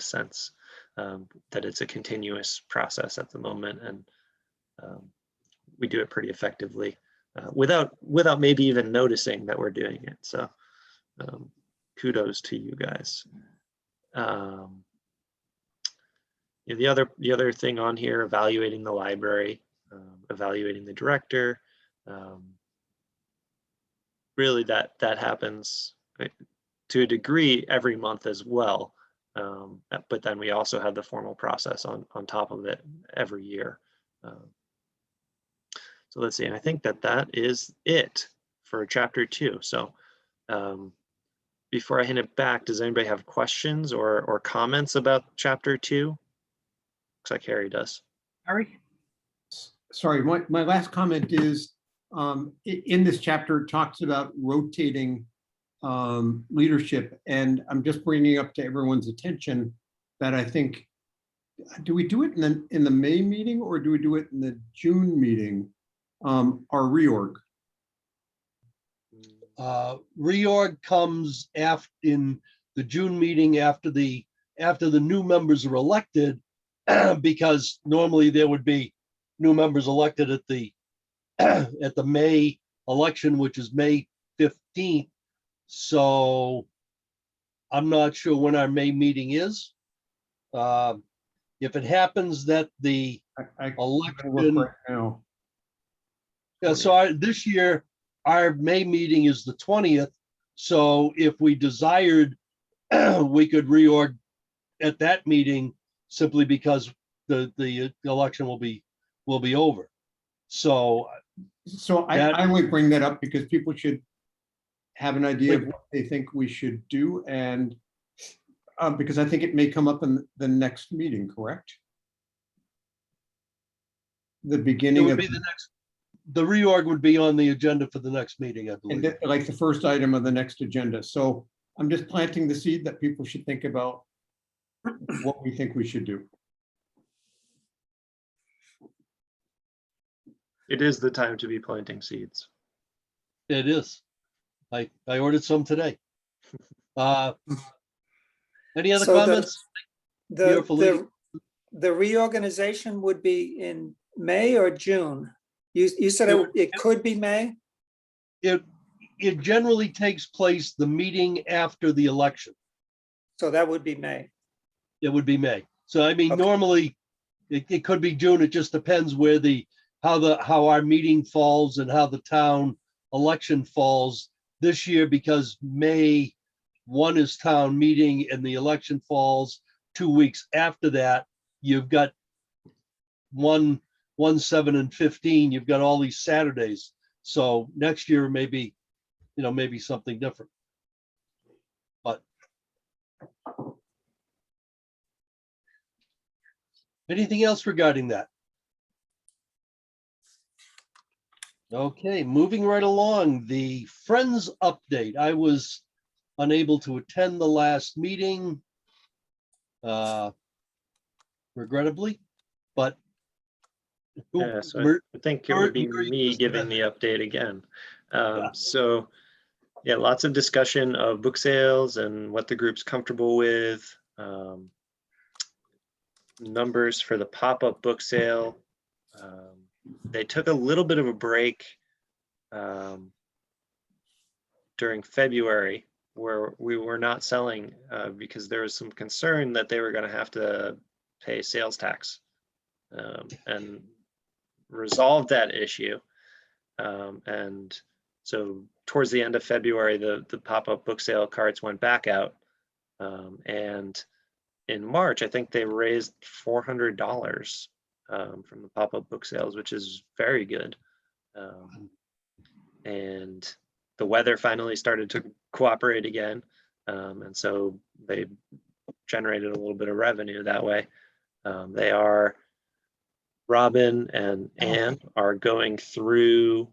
sense, that it's a continuous process at the moment, and we do it pretty effectively without maybe even noticing that we're doing it. So kudos to you guys. The other thing on here, evaluating the library, evaluating the director. Really that happens to a degree every month as well. But then we also have the formal process on top of it every year. So let's see, and I think that is it for chapter 2. So before I hand it back, does anybody have questions or comments about chapter 2? Looks like Harry does. Harry? Sorry, my last comment is, in this chapter, it talks about rotating leadership, and I'm just bringing up to everyone's attention that I think, do we do it in the May meeting or do we do it in the June meeting? Our reorg. Reorg comes in the June meeting after the new members are elected, because normally there would be new members elected at the May election, which is May 15th. So I'm not sure when our May meeting is. If it happens that the I election, look right now. yeah, so this year, our May meeting is the 20th. So if we desired, we could reorg at that meeting, simply because the election will be over. So So That- I would bring that up because people should have an idea of what they think we should do, and because I think it may come up in the next meeting, correct? The it beginning would of, be the reorg would be on the agenda for the next meeting, I believe. like the first item of the next agenda. So I'm just planting the seed that people should think about what we think we should do. It is the time to be planting seeds. It is. I ordered some today. Any other So the- comments? The, Beautiful lady. the reorganization would be in May or June? You said it could be May? It generally takes place the meeting after the election. So that would be May. It would be May. So I mean, Okay. normally it could be June. It just depends where how our meeting falls and how the town election falls this year, because May 1 is town meeting and the election falls 2 weeks after that. You've got 1, 7, and 15. You've got all these Saturdays. So next year maybe something different. But anything else regarding that? Okay, moving right along, the Friends update. I was unable to attend the last meeting, regrettably, but Yeah, so I think it would be me giving the update again. Yeah. So, yeah, lots of discussion of book sales and what the group's comfortable with. Numbers for the pop-up book sale. They took a little bit of a break during February, where we were not selling because there was some concern that they were going to have to pay sales tax, and resolved that issue. And so towards the end of February, the pop-up book sale carts went back out. And in March, I think they raised $400 from the pop-up book sales, which is very good. And the weather finally started to cooperate again. And so they generated a little bit of revenue that way. Robin and Anne are going through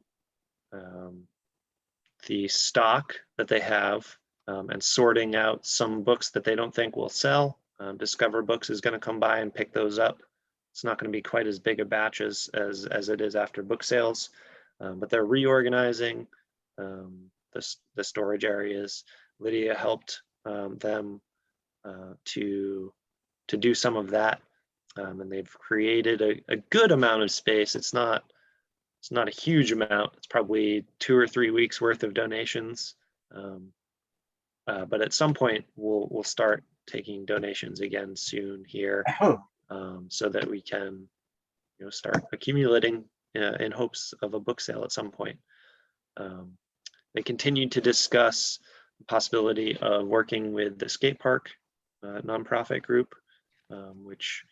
the stock that they have and sorting out some books that they don't think will sell. Discover Books is going to come by and pick those up. It's not going to be quite as big a batch as it is after book sales, but they're reorganizing the storage areas. Lydia helped them to do some of that, and they've created a good amount of space. It's not a huge amount. It's probably 2 or 3 weeks worth of donations, but at some point we'll start taking donations again soon here, so that we can start accumulating in hopes of a book sale at some point. They continued to discuss the possibility of working with the skate park nonprofit group, which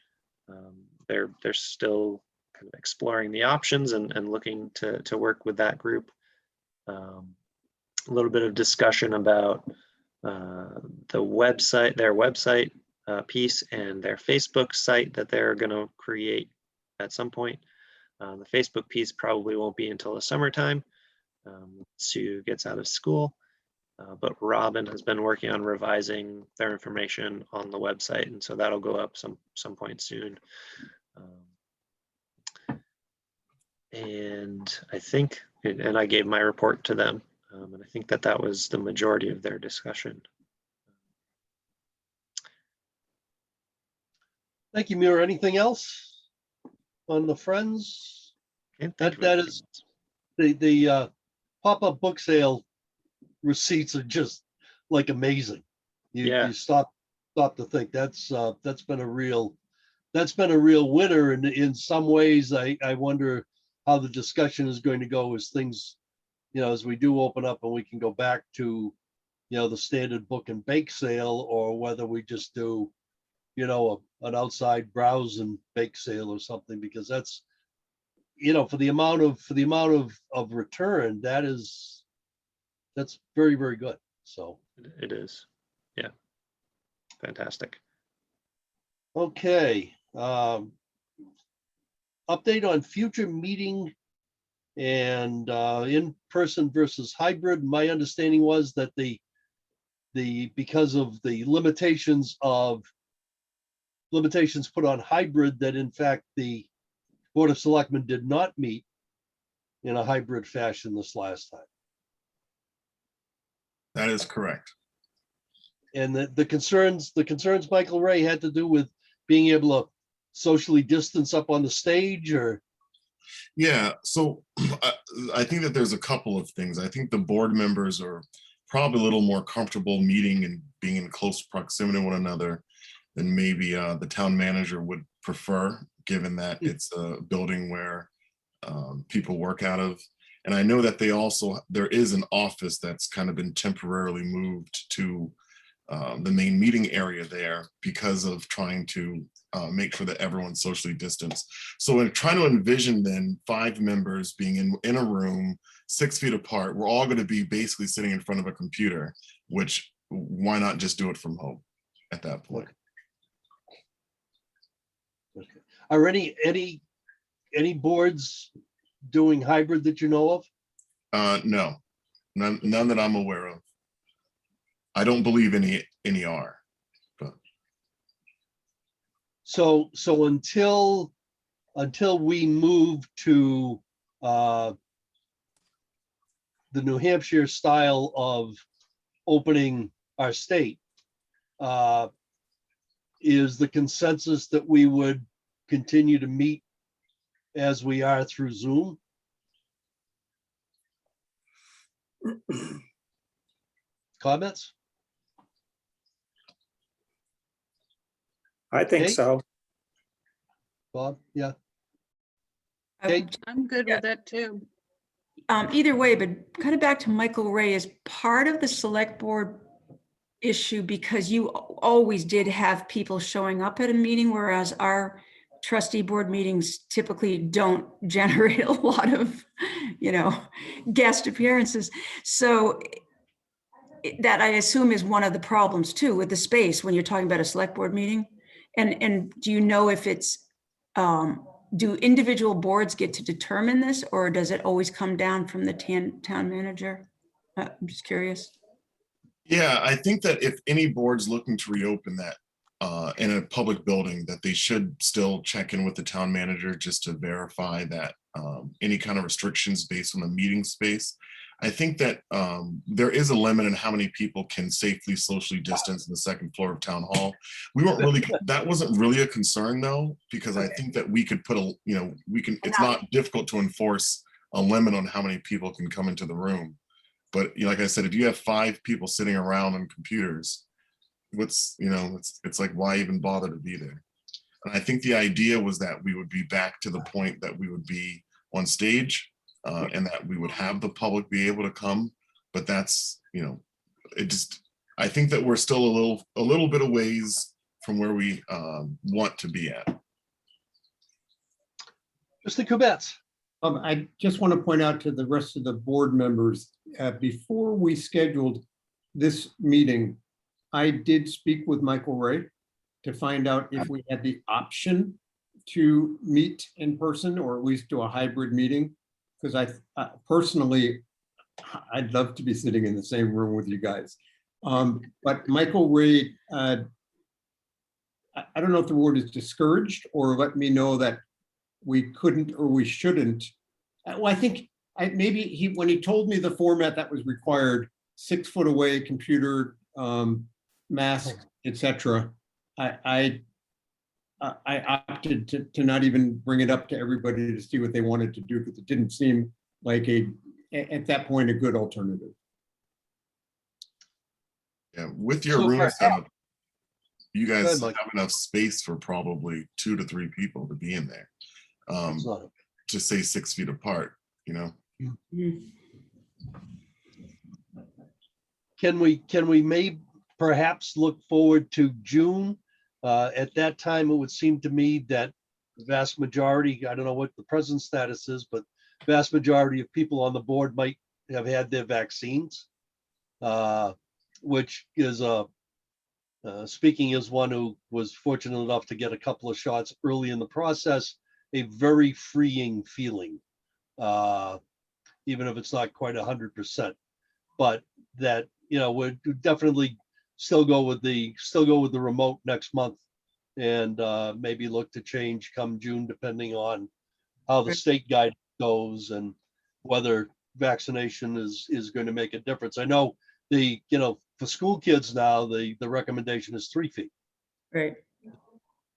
they're still kind of exploring the options and looking to work with that group. A little bit of discussion about their website piece and their Facebook site that they're going to create at some point. The Facebook piece probably won't be until the summertime. Sue gets out of school, but Robin has been working on revising their information on the website, and so that'll go up some point soon. And I think, and I gave my report to them, and I think that was the majority of their discussion. Thank you, Mira. Anything else on the Friends? That is the pop-up book sale receipts are just like amazing. You stop to think that's been a real winner. And in some ways, I wonder how the discussion is going to go as things, as we do open up and we can go back to, the standard book and bake sale, or whether we just do, you know, an outside browse and bake sale or something, because that's, you know, for the amount of return, that's very, very good. So, It is. Yeah. Fantastic. okay. Update on future meeting and in-person versus hybrid. My understanding was that because of the limitations put on hybrid, that in fact the Board of Selectmen did not meet in a hybrid fashion this last time. That is correct. And the concerns Michael Ray had to do with being able to socially distance up on the stage, or Yeah, so I think that there's a couple of things. I think the board members are probably a little more comfortable meeting and being in close proximity to one another than maybe the town manager would prefer, given that it's a building where people work out of. And I know that there is an office that's kind of been temporarily moved to the main meeting area there because of trying to make sure that everyone's socially distanced. So in trying to envision then 5 members being in a room 6 feet apart, we're all going to be basically sitting in front of a computer, which why not just do it from home at that point? okay. Are any boards doing hybrid that you know of? No, none that I'm aware of. I don't believe any are. But So until we move to the New Hampshire style of opening our state, is the consensus that we would continue to meet as we are through Zoom? Comments? I think Okay. so. Bob? Yeah. Uh, Okay. I'm good with that too. Either way, but kind of back to Michael Ray, as part of the select board issue, because you always did have people showing up at a meeting, whereas our trustee board meetings typically don't generate a lot of, guest appearances. So that, I assume, is one of the problems too with the space when you're talking about a select board meeting. And do you know if it's, do individual boards get to determine this, or does it always come down from the town manager? I'm just curious. yeah, I think that if any board's looking to reopen that in a public building, that they should still check in with the town manager just to verify that any kind of restrictions based on the meeting space. I think that there is a limit on how many people can safely socially distance in the second floor of town hall. We weren't really, that wasn't really a concern though, because I think that we could put it's not difficult to enforce a limit on how many people can come into the room. But like I said, if you have 5 people sitting around on computers, it's like, why even bother to be there? And I think the idea was that we would be back to the point that we would be on stage and that we would have the public be able to come. But that's, I think that we're still a little bit of ways from where we want to be at. Mr. Kubetz. I just want to point out to the rest of the board members, before we scheduled this meeting, I did speak with Michael Ray to find out if we had the option to meet in person or at least do a hybrid meeting. Because personally, I'd love to be sitting in the same room with you guys. But Michael Ray, I don't know if the word is discouraged or let me know that we couldn't or we shouldn't. Well, I think maybe when he told me the format that was required, 6 foot away, computer, mask, etc. I opted to not even bring it up to everybody to see what they wanted to do because it didn't seem like at that point a good alternative. Yeah, with your So room perhaps- setup, you Go guys ahead, have Mike. enough space for probably 2 to 3 people to be in there. It's not- To say 6 feet apart, Can we maybe perhaps look forward to June At that time, it would seem to me that the vast majority, I don't know what the present status is, but vast majority of people on the board might have had their vaccines, which is speaking as one who was fortunate enough to get a couple of shots early in the process, a very freeing feeling, even if it's not quite 100%. But that, you know, would definitely still go with the remote next month, and maybe look to change come June, depending on how the Right. state guide goes and whether vaccination is going to make a difference. I know for school kids now, the recommendation is 3 feet. Right.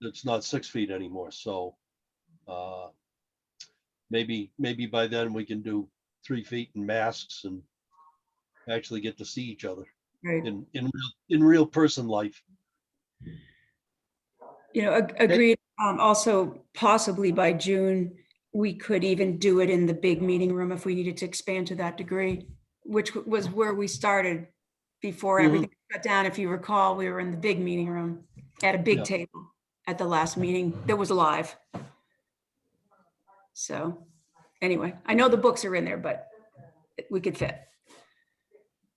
It's not 6 feet anymore. So maybe by then we can do 3 feet and masks and actually get to see each other Right. in real person life. You know, agreed. Also, possibly by June, we could even do it in the big meeting room if we needed to expand to that degree, which was where we started before Mhm. everything shut down. If you recall, we were in the big meeting room at a big Yeah. table at the last meeting that was live. So anyway, I know the books are in there, but we could fit.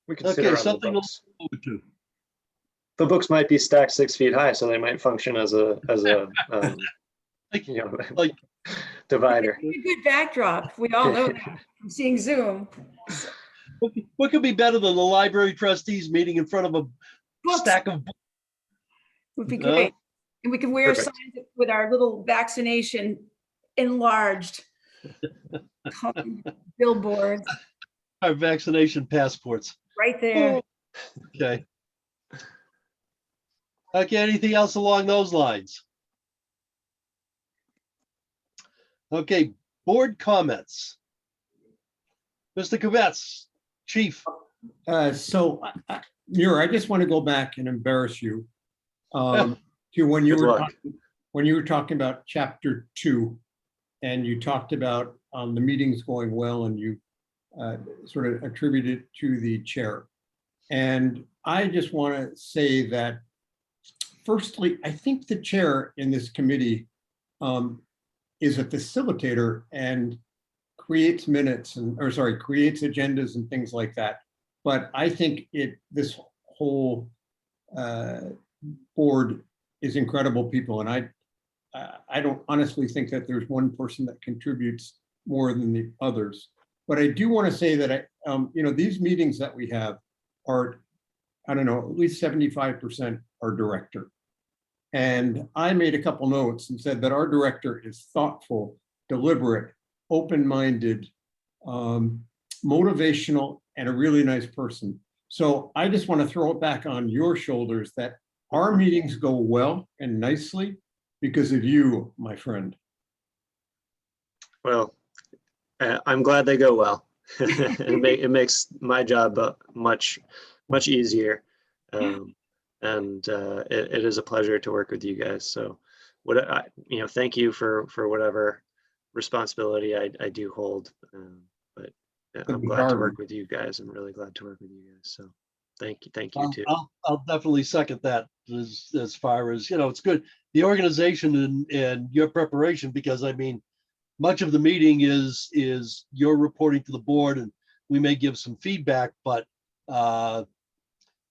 We could sit Okay, around the something to look books. forward to. The books might be stacked 6 feet high, so they might function as a Like- you know, like- divider. A good backdrop. We all know that from seeing Zoom. What could be better than the library trustees meeting in front of a Books stack of books? would be Huh? great. And we can wear Perfect. signs with our little vaccination enlarged billboards Our vaccination passports. right there. Okay. Okay, anything else along those lines? Okay, board comments. Mr. Kvetz, Chief. Muir, I just want to go back and embarrass you to when you Good were luck. talking about chapter 2, and you talked about the meetings going well, and you sort of attributed it to the chair. And I just want to say that, firstly, I think the chair in this committee is a facilitator and creates minutes creates agendas and things like that. But I think this whole board is incredible people, and I don't honestly think that there's one person that contributes more than the others. But I do want to say that these meetings that we have are, I don't know, at least 75% our director. And I made a couple notes and said that our director is thoughtful, deliberate, open-minded, motivational, and a really nice person. So I just want to throw it back on your shoulders that our meetings go well and nicely because of you, my friend. Well, I'm glad they go well. It makes my job much easier, and it is a pleasure to work with you guys. So, thank you for whatever responsibility I do hold. But I'm glad to work with you guys. I'm really glad to work with you guys. So, thank you too. I'll definitely second that as far as, it's good. The organization and your preparation, because I mean, much of the meeting is you're reporting to the board and we may give some feedback, but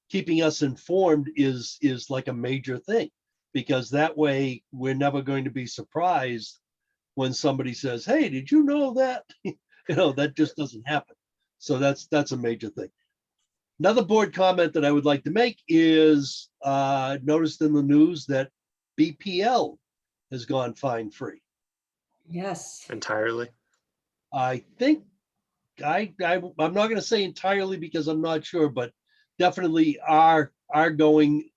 keeping us informed is like a major thing, because that way we're never going to be surprised when somebody says, hey, did you know that? That just doesn't happen. So that's a major thing. Another board comment that I would like to make is noticed in the news that BPL has gone fine-free. Yes. Entirely. I think I'm not going to say entirely because I'm not sure, but definitely our going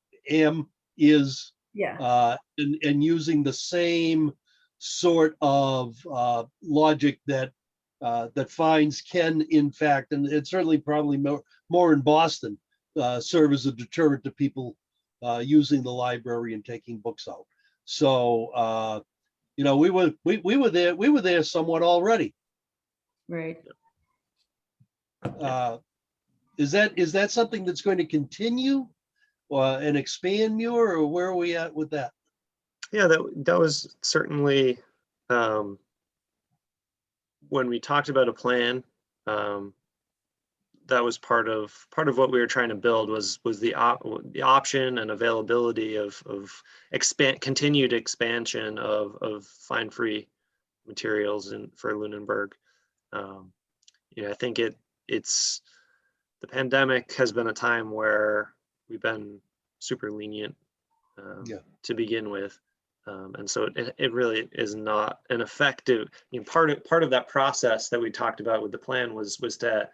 is Yeah. and using the same sort of logic that fines can, in fact, and it's certainly probably more in Boston, serve as a deterrent to people using the library and taking books out. So we were there somewhat already. Right. Is that something that's going to continue, an expand Muir, or where are we at with that? Yeah, that was certainly, when we talked about a plan, that was part of what we were trying to build was the option and availability of continued expansion of fine-free materials for Lunenburg. I think it's the pandemic has been a time where we've been super lenient to begin with. And so it really is not an effective, part of that process that we talked about with the plan was to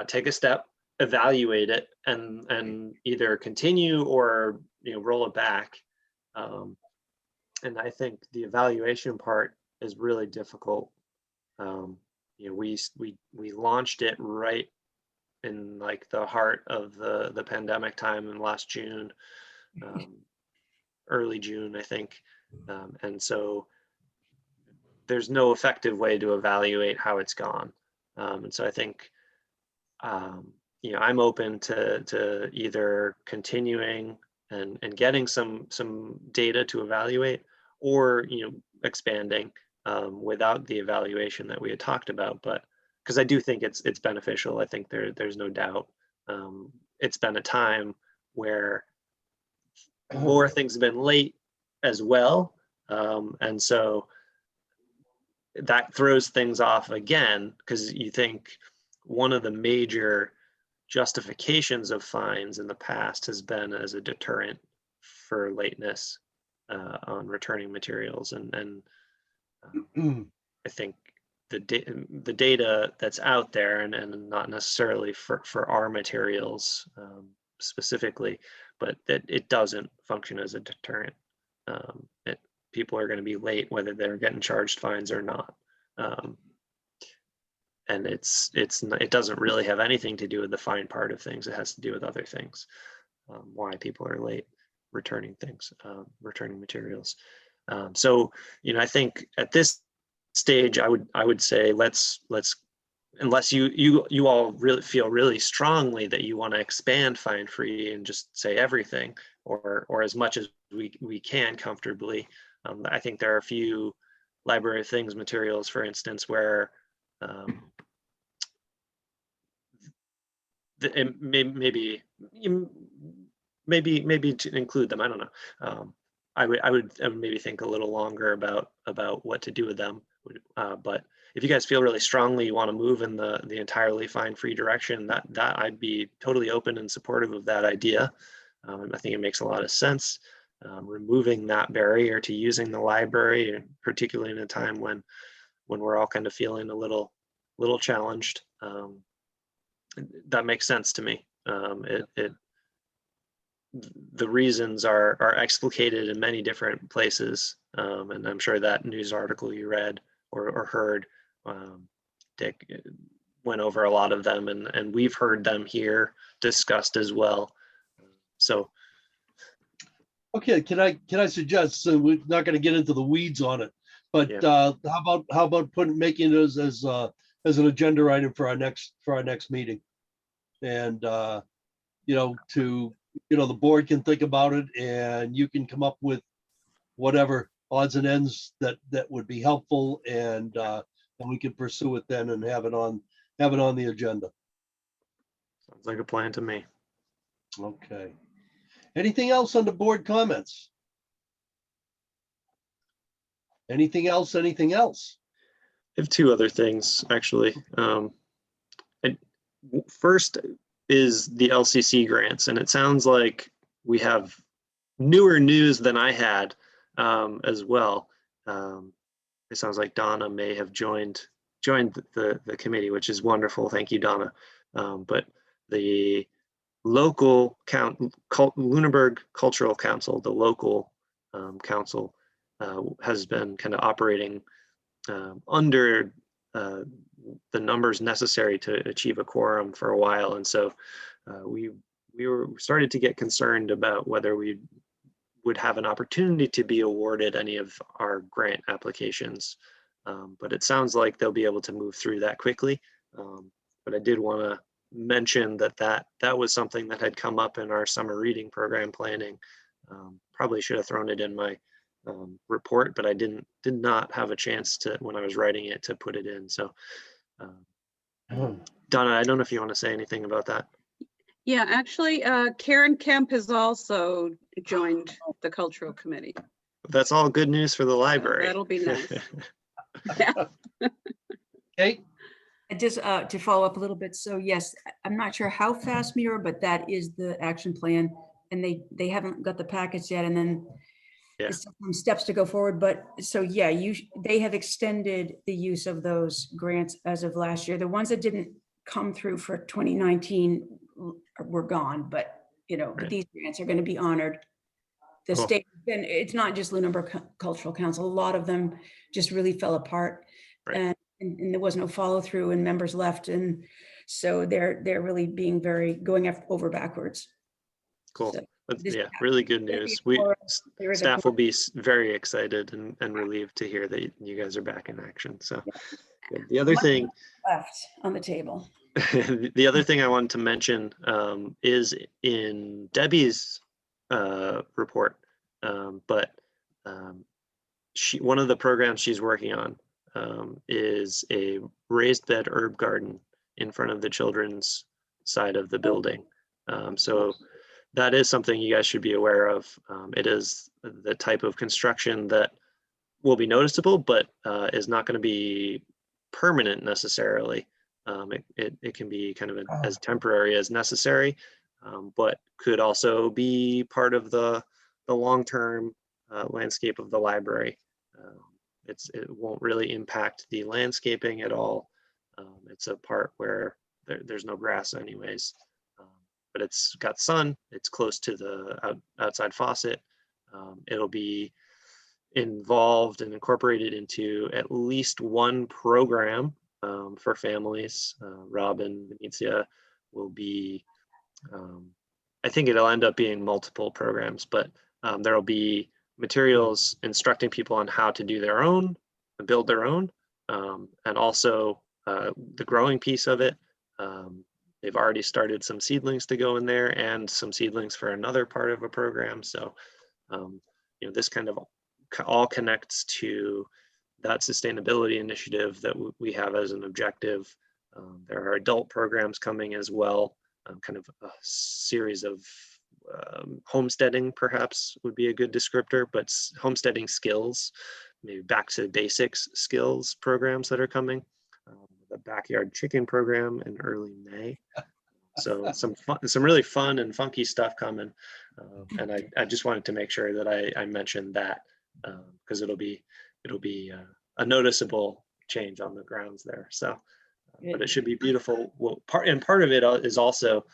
take a step, evaluate it, and either continue or roll it back. And I think the evaluation part is really difficult. We launched it right in like the heart of the pandemic time in last June, early June, I think. And so there's no effective way to evaluate how it's gone. And so I think, I'm open to either continuing and getting some data to evaluate, or expanding without the evaluation that we had talked about. But because I do think it's beneficial, I think there's no doubt. It's been a time where more things have been late as well, and so that throws things off again, because you think one of the major justifications of fines in the past has been as a deterrent for lateness on returning materials, and I think the data that's out there, and not necessarily for our materials specifically, but that it doesn't function as a deterrent. People are going to be late whether they're getting charged fines or not. And it doesn't really have anything to do with the fine part of things. It has to do with other things, why people are late returning things, returning materials. So I think at this stage, I would say let's unless you all really feel really strongly that you want to expand fine free and just say everything, or as much as we can comfortably. I think there are a few library of things materials, for instance, where maybe to include them. I don't know. I would maybe think a little longer about what to do with them. But if you guys feel really strongly you want to move in the entirely fine-free direction, that I'd be totally open and supportive of that idea. I think it makes a lot of sense. Removing that barrier to using the library, particularly in a time when we're all kind of feeling a little challenged, that makes sense to me. The reasons are explicated in many different places, and I'm sure that news article you read or heard, Dick went over a lot of them, and we've heard them here discussed as well. So. Okay, can I suggest, so we're not going to get into the weeds on it, but Yeah. how about making it as an agenda item for our next meeting, and the board can think about it, and you can come up with whatever odds and ends that would be helpful, and we can pursue it then and have it on the agenda. Sounds like a plan to me. Okay. Anything else on the board comments? Anything else? Anything else? I have two other things, actually. First is the LCC grants, and it sounds like we have newer news than I had as well. It sounds like Donna may have joined the committee, which is wonderful. Thank you, Donna. But the local Lunenburg Cultural Council, the local council, has been kind of operating under the numbers necessary to achieve a quorum for a while, and so we were started to get concerned about whether we would have an opportunity to be awarded any of our grant applications. But it sounds like they'll be able to move through that quickly. But I did want to mention that was something that had come up in our summer reading program planning. Probably should have thrown it in my report, but I did not have a chance to, when I was writing it, to put it in. So Donna, I don't know if you want to say anything about that. Yeah, actually, Karen Kemp has also joined the cultural committee. That's all good news for the library. That'll be nice. Kate? And just to follow up a little bit, so yes, I'm not sure how fast, Mira, but that is the action plan. And they haven't got the packets yet, and then Yeah. it's some steps to go forward. But so yeah, they have extended the use of those grants as of last year. The ones that didn't come through for 2019 were gone, but but Right. these grants are going to be honored. The Cool. state, and it's not just Lunenburg Cultural Council, a lot of them just really fell apart. Right. And there was no follow through, and members left, and so they're really being going over backwards. Cool. So But this- yeah, really good news. there is a Staff will board- be very excited and relieved to hear that you guys are back in action. So good. The other thing, left on the table. the other thing I wanted to mention is in Debbie's report, but one of the programs she's working on is a raised bed herb garden in front of the children's side of the building. So that is something you guys should be aware of. It is the type of construction that will be noticeable, but is not going to be permanent necessarily. It can be kind of as temporary as necessary, but could also be part of the long-term landscape of the library. It won't really impact the landscaping at all. It's a part where there's no grass anyways, but it's got sun, it's close to the outside faucet. It'll be involved and incorporated into at least one program for families. Robin, Venezia will be, I think it'll end up being multiple programs, but there'll be materials instructing people on how to do their own, build their own, and also the growing piece of it. They've already started some seedlings to go in there and some seedlings for another part of a program. So, this kind of all connects to that sustainability initiative that we have as an objective. There are adult programs coming as well, kind of a series of homesteading perhaps would be a good descriptor, but homesteading skills, maybe back to basics skills programs that are coming. The backyard chicken program in early May. So some really fun and funky stuff coming. And I just wanted to make sure that I mentioned that because it'll be a noticeable change on the grounds there. So, but it should be beautiful. Well, part of it is also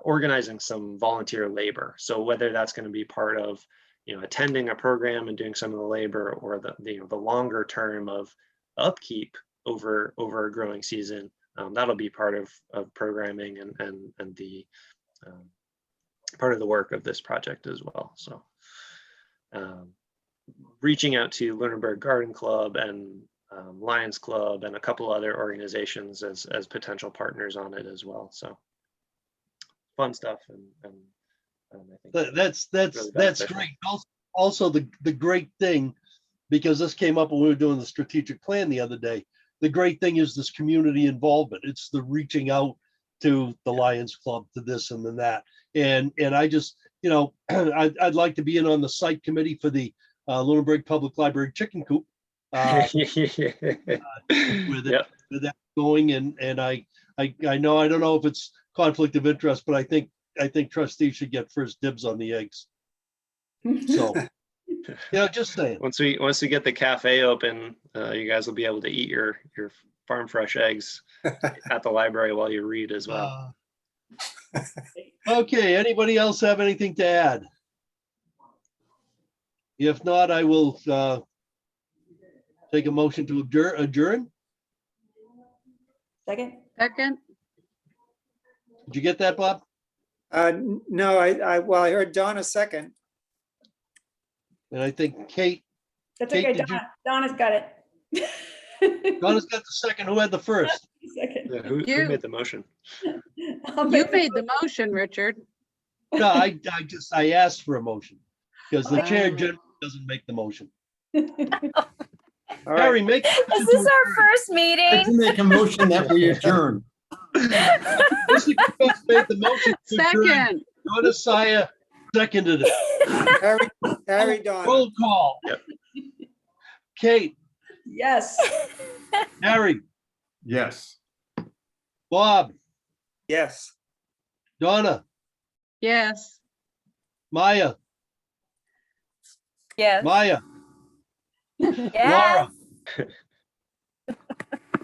organizing some volunteer labor. So whether that's going to be part of attending a program and doing some of the labor, or the longer term of upkeep over a growing season, that'll be part of programming and the part of the work of this project as well. So reaching out to Lunenburg Garden Club and Lions Club and a couple other organizations as potential partners on it as well. So fun stuff, and I think That's really beneficial. great. Also, the great thing, because this came up when we were doing the strategic plan the other day, the great thing is this community involvement. It's the reaching out to the Lions Club, to this and then that. And I just, I'd like to be in on the site committee for the Lunenburg Public Library chicken coop. With that going, and I know, I don't know if it's conflict of interest, but I think trustees should get first dibs on the eggs. So, just saying. Once we get the cafe open, you guys will be able to eat your farm fresh eggs at the library while you read as well. Okay, anybody else have anything to add? If not, I will take a motion to adjourn. Second? Second, Did you get that, Bob? No, I heard Donna second. And I think Kate, That's Kate, okay, did you- Donna's got it. Donna's got the second. Who had the first? Second. Yeah, who You. made the motion? I'll You make made the motion, Richard. No, I asked for a motion because the chair Oh. generally doesn't make the motion. All right, Harry, make. Is this our first I'd meeting? like to make a motion that we adjourn. Mr. Coates made the motion. to adjourn. Second, Donna Saya seconded it. Harry Don. Roll call. Yep. Kate, Yes. Harry, Yes. Bob, Yes. Donna, yes. Maya, Yes. Maya, Yes. Laura.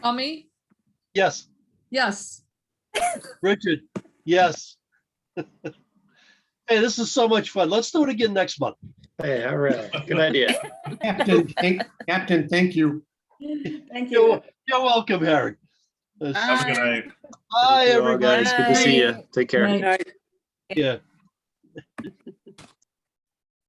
Tommy? Yes. Yes. Richard, yes. Hey, this is so much fun. Let's do it again next month. Hey, all right, good idea. Captain, thank you. Thank you. You're welcome, Harry. Have a good night. Bye, Thank you all, everybody. guys. Good to see you. Take care. Night. Night. Yeah.